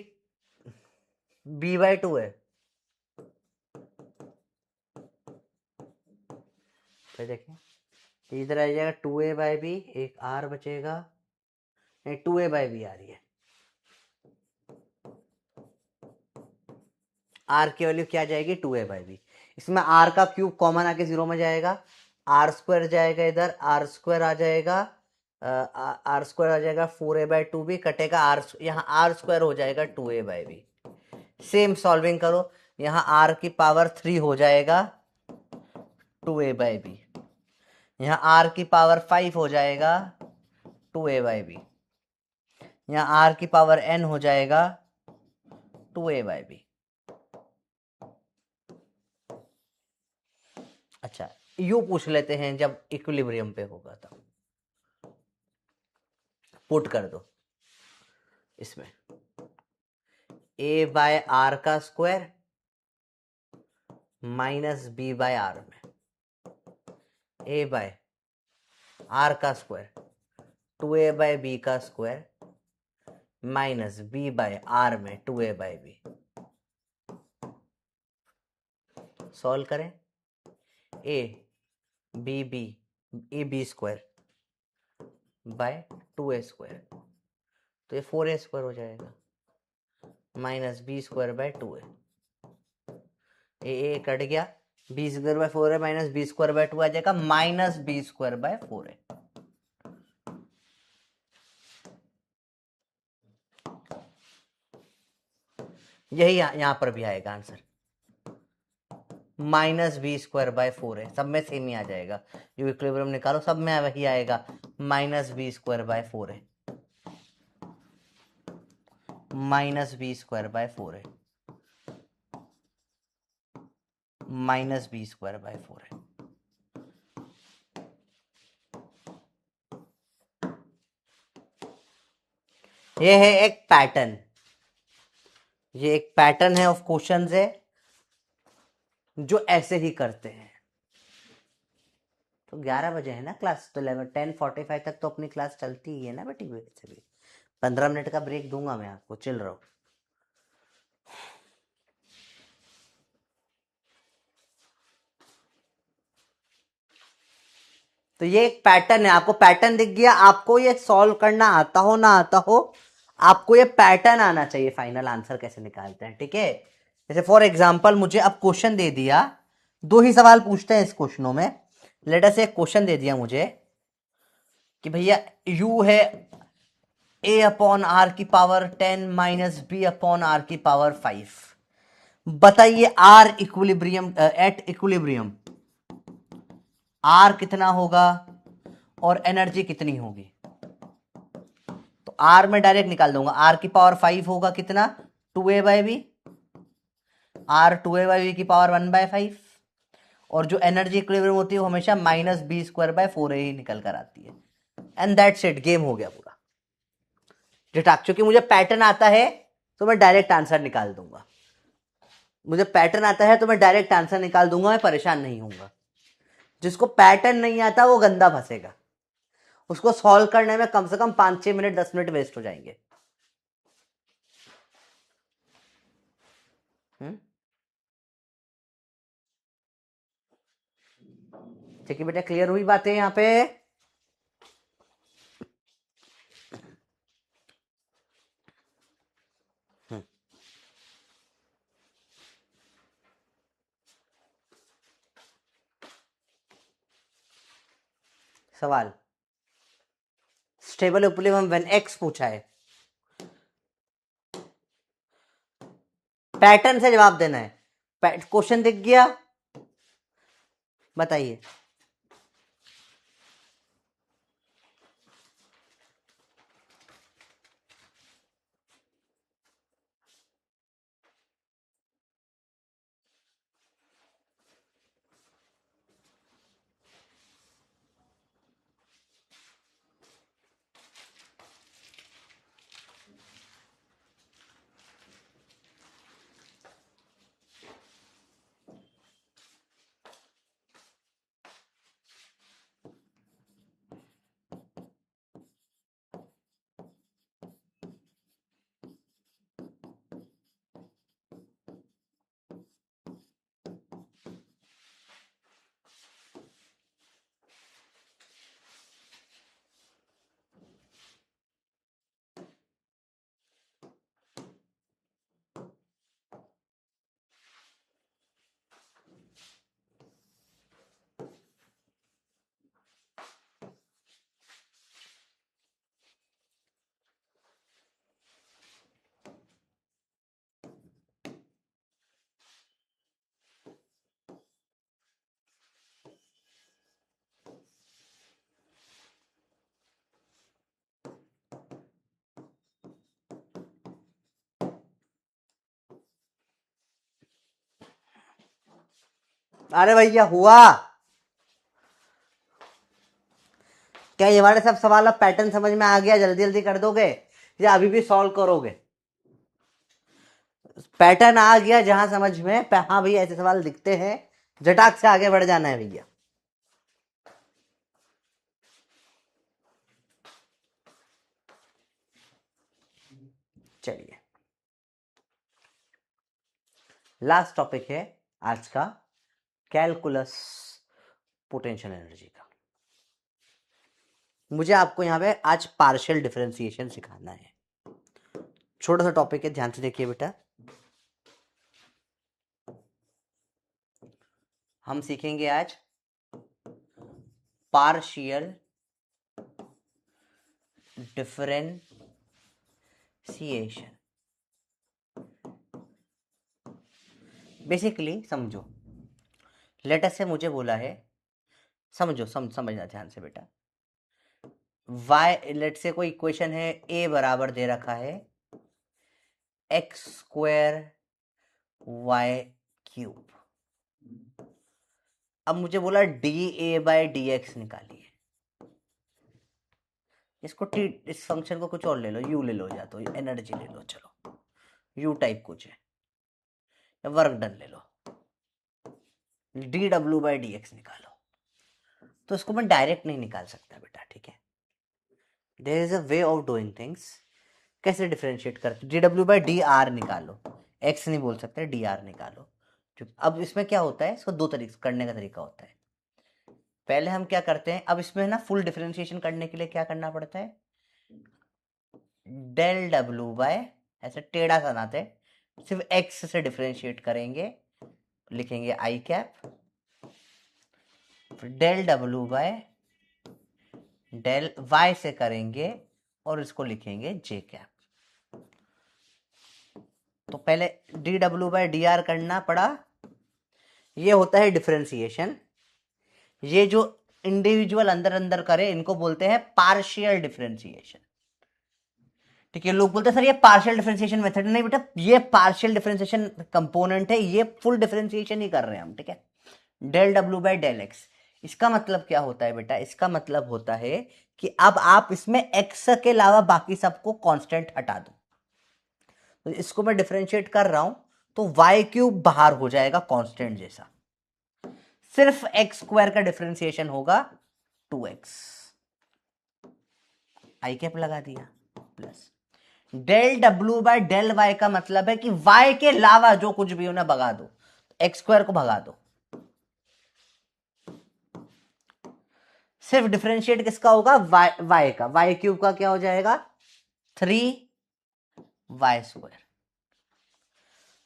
b/2 है, तो देखिए इधर आ जाएगा 2a/b, एक आर बचेगा, नहीं 2a/b आ रही है, आर की वैल्यू क्या जाएगी 2a/b। इसमें आर का क्यूब कॉमन आके 0 में जाएगा, आर स्क्वायर जाएगा इधर, आर स्क्वायर आ जाएगा, आर स्क्वायर आ जाएगा 4a/2 भी कटेगा, आर यहाँ आर स्क्वायर हो जाएगा 2a/b। सेम सॉल्विंग करो, यहाँ आर की पावर 3 हो जाएगा 2a/b, यहाँ आर की पावर 5 हो जाएगा 2a/b, यहाँ आर की पावर n हो जाएगा 2a/b। अच्छा यू पूछ लेते हैं, जब इक्विलिब्रियम पे होगा तब पुट कर दो इसमें, a/r का स्क्वायर -b/r में, a/r का स्क्वायर 2a/b का स्क्वायर -b/r में 2a/b, सॉल्व करें, A B B A B square by 2a² तो ये 4a² हो जाएगा, minus B square by 2a, A cut गया, B square by 4a minus B square by 2 आ जाएगा, minus B square by 4a। यही यहां पर भी आएगा answer, minus B square by 4a, सब में सेम ही आ जाएगा, जो इक्विलिब्रियम निकालो सब में वही आएगा, minus B square by 4a, minus B square by 4a, minus B square by 4a। ये है एक पैटर्न, ये एक पैटर्न है ऑफ क्वेश्चंस है जो ऐसे ही करते हैं। तो 11 बजे है ना क्लास, तो 10:45 तक तो अपनी क्लास चलती ही है ना बेटी, वैसे भी 15 मिनट का ब्रेक दूंगा मैं आपको, चिल रहो। तो ये एक पैटर्न है, आपको पैटर्न दिख गया, आपको ये सॉल्व करना आता हो ना आता हो, आपको ये पैटर्न आना चाहिए, फाइनल आंसर कैसे निकालते हैं, ठीक है। जैसे फॉर एग्जांपल मुझे अब क्वेश्चन दे दिया, दो ही सवाल पूछते हैं इस क्वेश्चनों में। लेट अस एक क्वेश्चन दे दिया मुझे कि भैया u है a अपॉन आर की power 10 minus b upon R की पावर 5, बताइए R equilibrium, at equilibrium R कितना होगा और एनर्जी कितनी होगी। तो आर में डायरेक्ट निकाल दूंगा, आर की पावर 5 होगा कितना, 2a by B, R 2a by B की पावर 1/5, और जो एनर्जी इक्विलिब्रियम होती है वो हमेशा minus B square by 4a ही निकल कर आती है। एंड दैट्स इट, गेम हो गया पूरा। जटाक, क्योंकि मुझे पैटर्न आता है तो मैं डायरेक्ट आंसर निकाल दूंगा, मुझे पैटर्न आता है तो मैं डायरेक्ट आंसर निकाल दूंगा, मैं परेशान नहीं होऊंगा। जिसको पैटर्न नहीं आता वो गंदा फंसेगा, उसको सॉल्व करने में कम से कम 5-6 मिनट 10 मिनट वेस्ट हो जाएंगे। ठीक है बेटा, क्लियर हुई बातें यहां पे। सवाल, स्टेबल इक्विलिब्रियम व्हेन x पूछा है, पैटर्न से जवाब देना है। क्वेश्चन दिख गया, बताइए। अरे भैया हुआ क्या, ये वाले सब सवाल अब पैटर्न समझ में आ गया, जल्दी जल्दी कर दोगे या अभी भी सॉल्व करोगे। पैटर्न आ गया जहां समझ में, हाँ भैया ऐसे सवाल दिखते हैं, जटाक से आगे बढ़ जाना है भैया। चलिए, लास्ट टॉपिक है आज का, कैलकुलस पोटेंशियल एनर्जी का। मुझे आपको यहाँ पे आज पार्शियल डिफरेंशिएशन सिखाना है। छोटा सा टॉपिक है, ध्यान से देखिए बेटा। हम सीखेंगे आज पार्शियल डिफरेंशिएशन। बेसिकली समझो, लेटर से मुझे बोला है, समझना ध्यान से बेटा। y लेट से कोई इक्वेशन है, a बराबर दे रखा है x स्क्वायर y क्यूब। अब मुझे बोला dA/dx निकालिए। इसको इस फंक्शन को कुछ और ले लो, u ले लो, या तो एनर्जी ले लो, चलो u टाइप कुछ है, या वर्क डन ले लो। dW/dx निकालो। तो इसको मैं डायरेक्ट नहीं निकाल सकता बेटा, ठीक है। There is a way of doing things. कैसे डिफरेंशिएट करते? dW/dr निकालो, x नहीं बोल सकते, dr निकालो। अब इसमें क्या होता है, इसको दो तरीके करने का तरीका होता है। पहले हम क्या करते हैं, अब इसमें ना फुल डिफरेंशिएशन करने के लिए क्या करना पड़ता है, डेल डब्ल्यू बाय, ऐसे टेढ़ा सा बनाते हैं, सिर्फ x से डिफरेंशिएट करेंगे, लिखेंगे आई कैप, फिर del W by del y से करेंगे और इसको लिखेंगे जे कैप। तो पहले dW/dr करना पड़ा। ये होता है डिफरेंशिएशन। ये जो इंडिविजुअल अंदर अंदर करे इनको बोलते हैं पार्शियल डिफरेंशिएशन, ठीक है। लोग बोलते हैं सर ये पार्शियल डिफरेंशिएशन मेथड नहीं बेटा, ये पार्शियल डिफरेंशिएशन कंपोनेंट है, ये फुल डिफरेंशिएशन ही कर रहे हैं हम, ठीक है। डेल W/डेल x, इसका मतलब क्या होता है बेटा, इसका मतलब होता है कि अब आप इसमें x के अलावा बाकी सबको कांस्टेंट हटा दो। तो इसको मैं डिफरेंशिएट कर रहा हूं तो y³ बाहर हो जाएगा कांस्टेंट जैसा, सिर्फ x स्क्वायर का डिफरेंशिएशन होगा 2x, आई कैप लगा दिया, प्लस डेल W/डेल y का मतलब है कि y के अलावा जो कुछ भी उन्हें भगा दो, x स्क्वायर को भगा दो। सिर्फ डिफरेंशिएट किसका होगा, y का। y³ का क्या हो जाएगा, 3y²।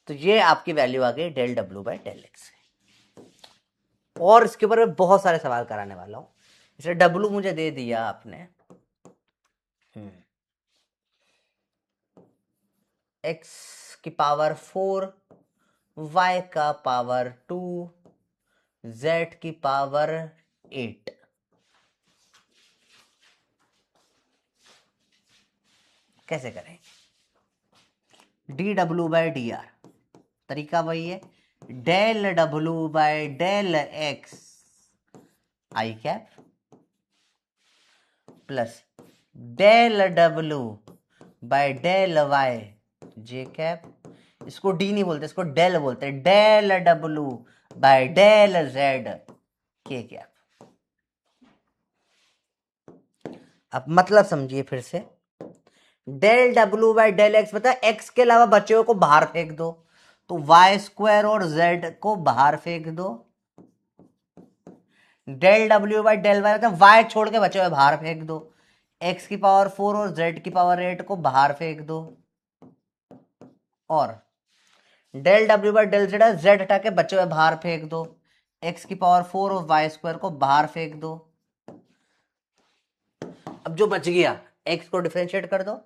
तो ये आपकी वैल्यू आ गई डेल W/डेल x। और इसके ऊपर मैं बहुत सारे सवाल कराने वाला हूं, इसलिए W मुझे दे दिया आपने, x की पावर 4, y का पावर 2, z की पावर 8। कैसे करें, dW/dr तरीका वही है, डेल W/डेल x आई कैप प्लस डेल W/डेल y जे कैप। इसको डी नहीं बोलते, इसको डेल बोलते हैं, डेल W/डेल z के कैप। अब मतलब समझिए फिर से, डेल W/डेल x बता x के अलावा बचे हुए को बाहर फेंक दो, तो y² और z को बाहर फेंक दो। डेल W/डेल y मतलब y छोड़ के बचे हुए बाहर फेंक दो, x की पावर 4 और z की पावर 8 को बाहर फेंक दो, और डेल W/डेल z हटा के बचे हुए बाहर फेंक दो, x की पावर 4 और y² को बाहर फेंक दो। अब जो बच गया, x को डिफरेंशिएट कर दो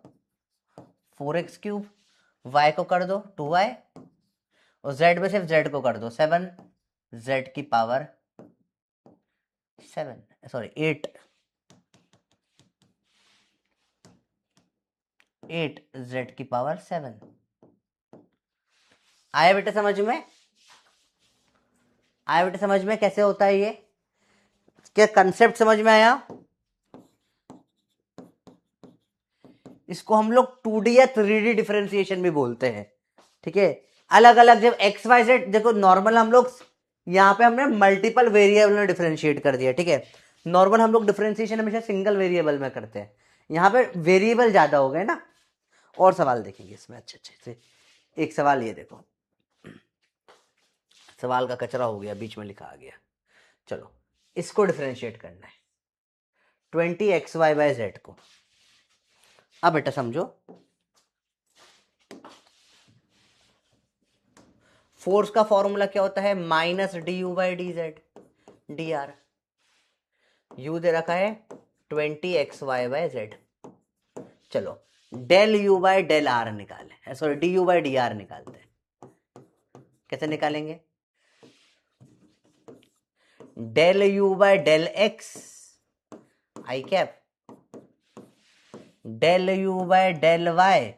4x³, y को कर दो 2y, और z में सिर्फ z को कर दो 7, z की पावर 8 z की पावर 7। आया बेटा समझ में, आया बेटा समझ में कैसे होता है ये, क्या कंसेप्ट समझ में आया। इसको हम लोग 2D या 3D डिफरेंशिएशन भी बोलते हैं, ठीक है। अलग अलग जब एक्स वाई जेड, देखो नॉर्मल हम लोग यहाँ पे हमने मल्टीपल वेरिएबल में डिफरेंशिएट कर दिया, ठीक है। नॉर्मल हम लोग डिफरेंशिएशन हमेशा सिंगल वेरिएबल में करते हैं, यहाँ पे वेरिएबल ज्यादा हो गए ना। और सवाल देखेंगे इसमें अच्छे अच्छे से। एक सवाल ये देखो, सवाल का कचरा हो गया, बीच में लिखा आ गया। चलो इसको डिफरेंशिएट करना है 20xy/z को। अब बेटा समझो, फोर्स का फॉर्मूला क्या होता है? Minus du/dz dr। u दे रखा है 20xy/z। चलो डेल u/डेल r निकाले, सॉरी du/dr निकालते हैं। कैसे निकालेंगे? डेल u/डेल x आई कैप, डेल u/डेल y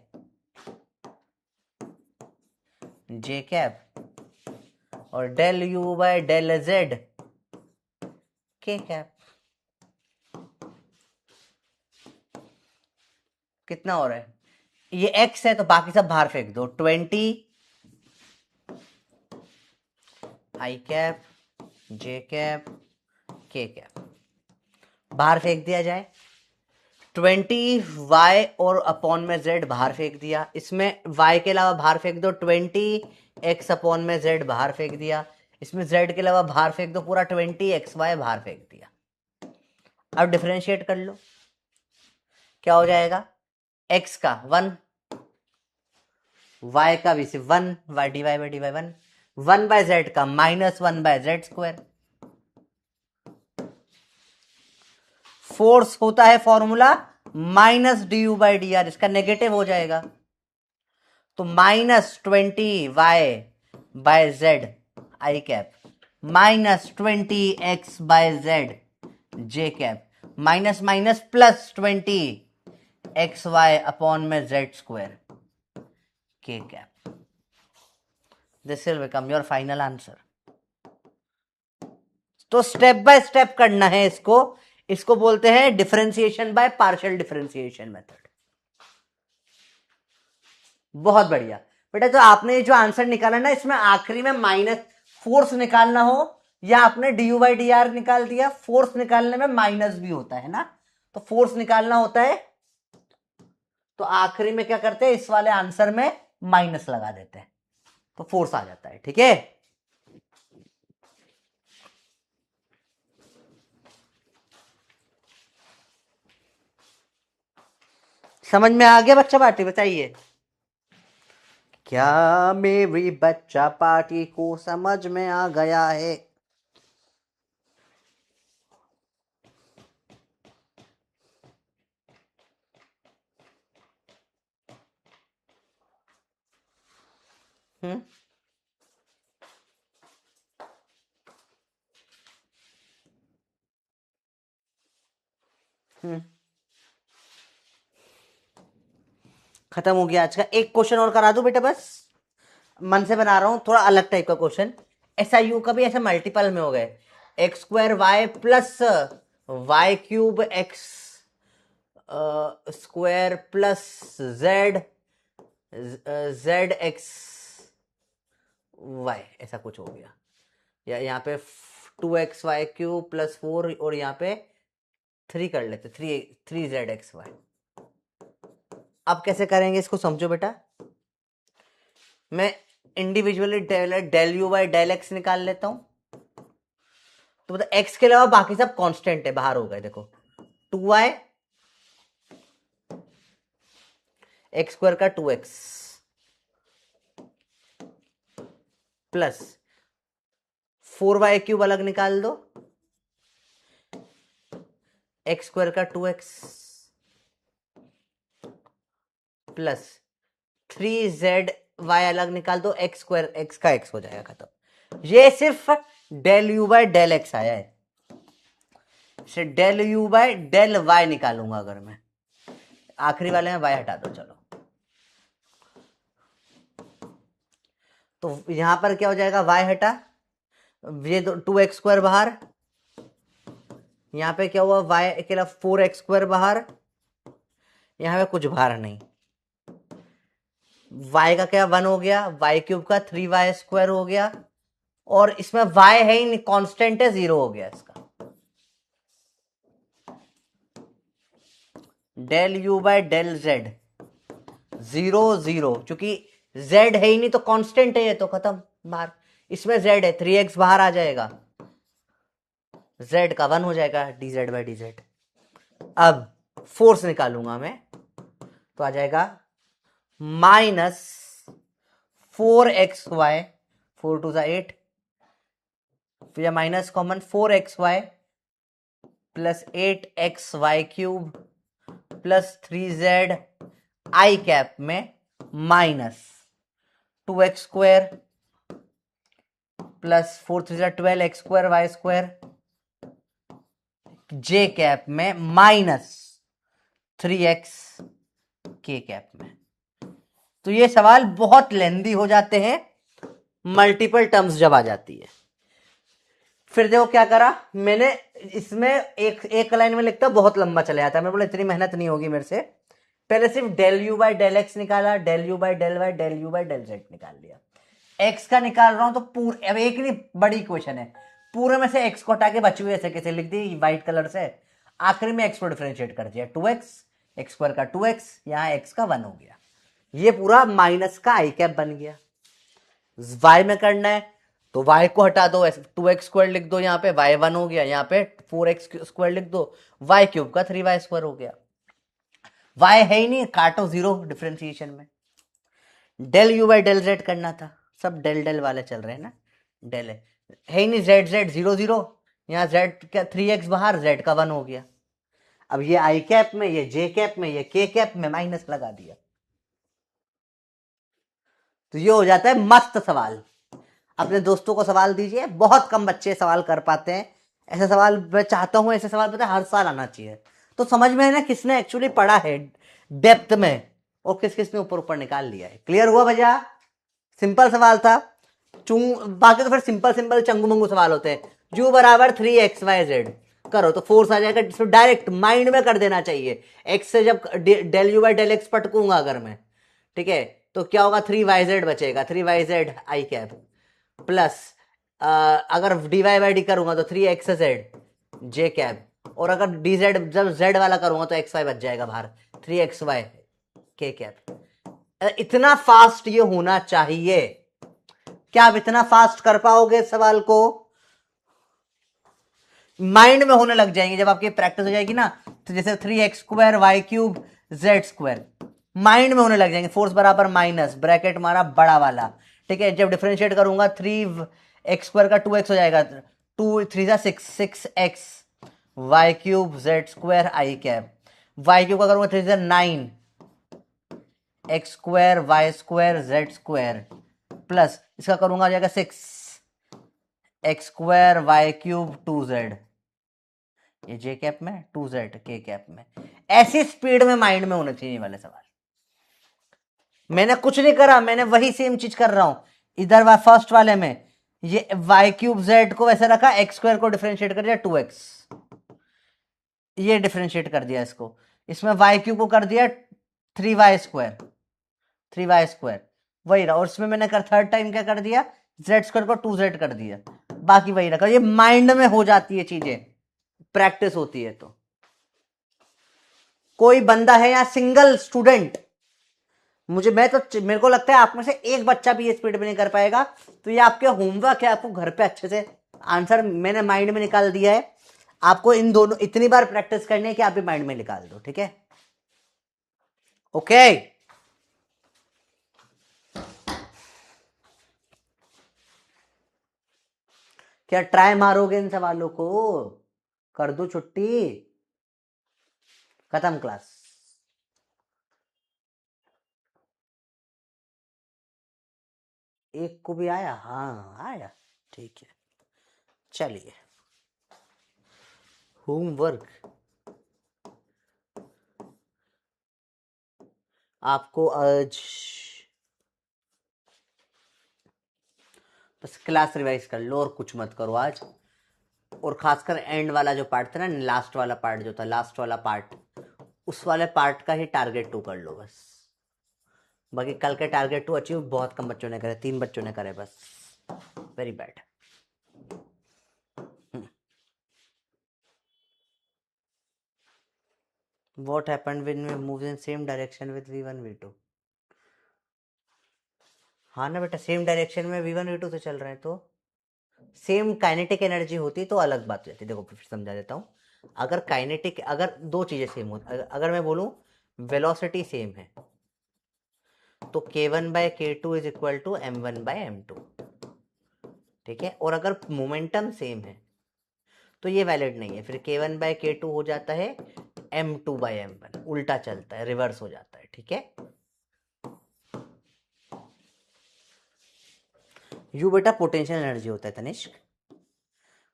जे कैप, और डेल u/डेल z के कैप। कितना हो रहा है? ये x है तो बाकी सब बाहर फेंक दो। 20 आई कैप जे कैप के कैप बाहर फेंक दिया जाए। 20y और अपॉन में z बाहर फेंक दिया। इसमें y के अलावा बाहर फेंक दो 20x अपॉन में z बाहर फेंक दिया। इसमें z के अलावा बाहर फेंक दो पूरा 20xy बाहर फेंक दिया। अब डिफरेंशिएट कर लो, क्या हो जाएगा? x का 1, y का भी सिर्फ 1, y dy/dy 1, 1/z का -1/z²। फोर्स होता है फॉर्मूला -du/dr, इसका नेगेटिव हो जाएगा तो -20y/z I cap -20x/z J cap minus minus plus 20xy upon में z² K cap. This will become your final answer. तो स्टेप बाय स्टेप करना है इसको। इसको बोलते हैं differentiation by partial differentiation method. बहुत बढ़िया बेटा। तो आपने जो आंसर निकाला ना, इसमें आखिरी में माइनस फोर्स निकालना हो या आपने du/dr निकाल दिया, फोर्स निकालने में माइनस भी होता है ना, तो फोर्स निकालना होता है तो आखिरी में क्या करते हैं, इस वाले आंसर में माइनस लगा देते हैं तो फोर्स आ जाता है। ठीक है, समझ में आ गया बच्चा पार्टी? बताइए, क्या मेरी बच्चा पार्टी को समझ में आ गया है? हम्म, खत्म हो गया आज का। एक क्वेश्चन और करा दूं बेटा, बस मन से बना रहा हूं, थोड़ा अलग टाइप का क्वेश्चन। ऐसा यू का भी ऐसे मल्टीपल में हो गए, x² plus y³ x square plus z y, ऐसा कुछ हो गया। या यहाँ पे 2xy³ प्लस 4 और यहाँ पे 3 कर लेते, 3zxy। अब कैसे करेंगे इसको समझो बेटा। मैं इंडिविजुअली डेल u/डेल x निकाल लेता हूं तो मतलब x के अलावा बाकी सब कांस्टेंट है, बाहर हो गए। देखो 2y x² का 2x प्लस 4y³ अलग निकाल दो, x² का 2x प्लस 3zy अलग निकाल दो, x² x का x हो जाएगा, खत्म। ये सिर्फ डेल u/डेल x आया है। इसे डेल u/डेल y निकालूंगा अगर मैं, आखिरी वाले में y हटा दो। चलो तो यहां पर क्या हो जाएगा, y हटा, ये 2x² बाहर, यहां पे क्या हुआ, y के अलावा 4x² बाहर, यहां पे कुछ बाहर नहीं। y का क्या 1 हो गया, y³ का 3y² हो गया, और इसमें y है ही नहीं, कांस्टेंट है, 0 हो गया इसका। डेल u/डेल z 0 0, चूंकि z है ही नहीं तो कांस्टेंट है, ये तो खत्म बाहर। इसमें z है, 3x बाहर आ जाएगा, z का 1 हो जाएगा dz बाई dz। अब फोर्स निकालूंगा मैं, तो आ जाएगा माइनस 4xy, 4 टू 8, फिर minus common 4xy plus 8xy cube plus 3z I cap में minus 2x square plus 4 3 12 x square Y square J cap में माइनस 3x के कैप में। तो ये सवाल बहुत लेंदी हो जाते हैं मल्टीपल टर्म्स जब आ जाती है। फिर देखो क्या करा मैंने, इसमें एक लाइन में लिखता बहुत लंबा चला जाता है, मैं बोला इतनी मेहनत नहीं होगी मेरे से। पहले सिर्फ del U by del X निकाला, del U by del Y, del U by del Z निकाल लिया। एक्स का निकाल रहा हूं तो पूरे, अब एक नहीं बड़ी इक्वेशन है, पूरे में से एक्स को हटा के बची हुई ऐसे कैसे लिख दी व्हाइट कलर से, आखिरी में एक्स को डिफरेंशिएट कर दिया, 2x, एक्स स्क्वायर का 2x, यहां एक्स का 1 हो गया, ये पूरा माइनस का आई कैप बन गया। y में करना है तो y को हटा दो, 2x स्क्वायर लिख दो, यहाँ पे y 1 हो गया, यहाँ पे 4x स्क्वायर लिख दो, y क्यूब का 3y स्क्वायर हो गया। y है ही नहीं, काटो जीरो डिफरेंशिएशन में। Del U by del Z करना था, सब डेल डेल वाले चल रहे हैं ना, डेल है ही नहीं, जेड जेड 0 0, यहाँ जेड का 3x बाहर, जेड का 1 हो गया। अब ये आई कैप में, ये जे कैप में, ये के कैप में माइनस लगा दिया, तो ये हो जाता है मस्त सवाल। अपने दोस्तों को सवाल दीजिए, बहुत कम बच्चे सवाल कर पाते हैं ऐसे सवाल, मैं चाहता हूं ऐसे सवाल पता हर साल आना चाहिए, तो समझ में है ना किसने एक्चुअली पढ़ा है डेप्थ में और किस किसने ऊपर ऊपर निकाल लिया है। क्लियर हुआ भैया? सिंपल सवाल था। बाकी तो फिर सिंपल सिंपल चंगू मंगू सवाल होते हैं, u बराबर 3xyz करो तो फोर्स आ जाएगा, जिसको डायरेक्ट माइंड में कर देना चाहिए। x से जब del U by del X पटकूंगा अगर मैं, ठीक है, तो क्या होगा, 3yz बचेगा, 3yz आई कैप प्लस अगर dy बाई डी करूंगा तो 3xz जे कैप, और अगर dz जब z वाला करूंगा तो xy बच जाएगा बाहर, 3xy के कैप। इतना फास्ट ये होना चाहिए, क्या आप इतना फास्ट कर पाओगे सवाल को? माइंड में होने लग जाएंगे जब आपकी प्रैक्टिस हो जाएगी ना, तो जैसे 3x square Y cube Z square mind में होने लग जाएंगे, फोर्स बराबर माइनस ब्रैकेट मारा बड़ा वाला, ठीक है, जब डिफरेंशिएट करूंगा 3x स्क्वायर का 2x हो जाएगा, 2 3 6 6x Y cube Z square I cap, Y cube का करूंगा 3 9 X square Y square Z square plus इसका करूंगा हो जाएगा 6 x square Y cube 2z, ये जे कैप में 2z के कैप में। ऐसी स्पीड में माइंड में होने चाहिए वाले सवाल। मैंने कुछ नहीं करा, मैंने वही सेम चीज कर रहा हूं इधर फर्स्ट वाले में, ये वाई क्यूब जेड को वैसे रखा, एक्स स्क्वायर को डिफरेंशिएट कर दिया 2x, ये डिफरेंशिएट कर दिया इसको, इसमें वाई क्यूब को कर दिया 3y स्क्वायर, 3y स्क्वायर वही रहा, और इसमें मैंने कर थर्ड टाइम क्या कर दिया, जेड स्क्वायर को 2z कर दिया, बाकी वही रखा। ये माइंड में हो जाती है चीजें, प्रैक्टिस होती है। तो कोई बंदा है यहाँ सिंगल स्टूडेंट, मेरे को लगता है आप में से एक बच्चा भी ये स्पीड में नहीं कर पाएगा, तो ये आपके होमवर्क है, आपको घर पे अच्छे से आंसर मैंने माइंड में निकाल दिया है, आपको इन दोनों इतनी बार प्रैक्टिस करनी है कि आप भी माइंड में निकाल दो, ठीक है? ओके क्या ट्राई मारोगे इन सवालों को? कर दो छुट्टी, खत्म क्लास। एक को भी आया? हाँ आया, ठीक है, चलिए होमवर्क आपको आज बस क्लास रिवाइज कर लो और कुछ मत करो आज, और खासकर एंड वाला जो पार्ट था ना, लास्ट वाला पार्ट जो था, लास्ट वाला पार्ट, उस वाले पार्ट का ही टारगेट 2 कर लो बस। बाकी कल के टारगेट 2 अचीव बहुत कम बच्चों ने करे, 3 बच्चों ने करे बस, very bad. What happened when we moved in same direction with v1 v2? हाँ ना बेटा, सेम डायरेक्शन में V1 V2 से चल रहे हैं तो सेम काइनेटिक एनर्जी होती तो अलग बात हो जाती। देखो फिर समझा देता हूँ। अगर काइनेटिक, अगर दो चीजें सेम हो, अगर मैं बोलूँ वेलोसिटी सेम है तो k1 by k2 is equal to m1 by m2, ठीक है। और अगर मोमेंटम सेम है तो ये वैलिड नहीं है, फिर k1 बाय k2 हो जाता है m2 बाय m1, उल्टा चलता है, रिवर्स हो जाता है, ठीक है। यू बेटा पोटेंशियल एनर्जी होता है तनिष्क।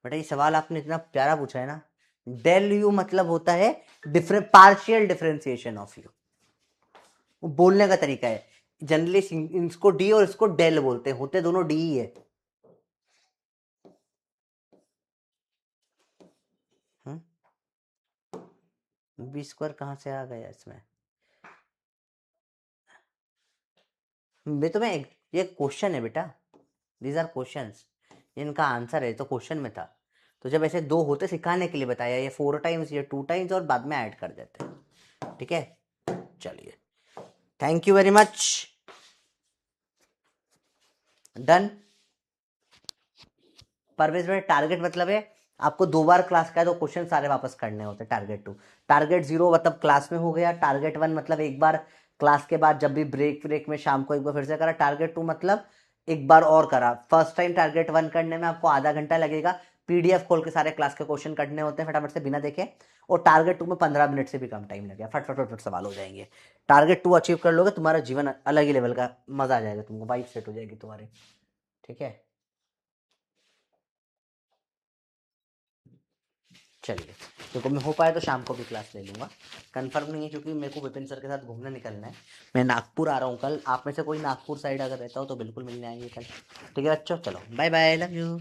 बेटा ये सवाल आपने इतना प्यारा पूछा है ना, डेल यू मतलब होता है पार्शियल डिफरेंशिएशन ऑफ यू, वो बोलने का तरीका है। जनरली इसको डी और इसको डेल बोलते हैं, होते दोनों डी ही है। बी स्क्वायर कहाँ से आ गया इसमें? मैं ये क्वेश्चन है बेटा, दीज आर क्वेश्चंस, इनका आंसर है तो क्वेश्चन में था। तो जब ऐसे दो होते सिखाने के लिए बताया, ये 4 टाइम्स, ये 2 टाइम्स, और बाद में ऐड कर देते हैं, ठीक है। चलिए, thank you very much, done. Parvez में टारगेट मतलब है आपको 2 बार क्लास का है तो क्वेश्चन सारे वापस करने होते हैं। टारगेट 2, टारगेट 0 मतलब क्लास में हो गया। टारगेट 1 मतलब एक बार क्लास के बाद जब भी ब्रेक में शाम को एक बार फिर से करा। टारगेट 2 मतलब एक बार और करा। फर्स्ट टाइम टारगेट 1 करने में आपको आधा घंटा लगेगा, पीडीएफ खोल के सारे क्लास के क्वेश्चन करने होते हैं फटाफट से बिना देखे। और टारगेट 2 में 15 मिनट से भी कम टाइम लगेगा, फट फट फट फट सवाल हो जाएंगे। टारगेट 2 अचीव कर लोगे, तुम्हारा जीवन अलग ही लेवल का मजा आ जाएगा, तुमको वाइब सेट हो जाएगी तुम्हारी, ठीक है। चलिए, देखो मैं हो पाए तो शाम को भी क्लास ले लूँगा, कंफर्म नहीं है क्योंकि मेरे को विपिन सर के साथ घूमने निकलना है। मैं नागपुर आ रहा हूँ कल, आप में से कोई नागपुर साइड अगर रहता हो तो बिल्कुल मिलने आएंगे कल, ठीक है बच्चों। चलो बाय बाय, लव यू।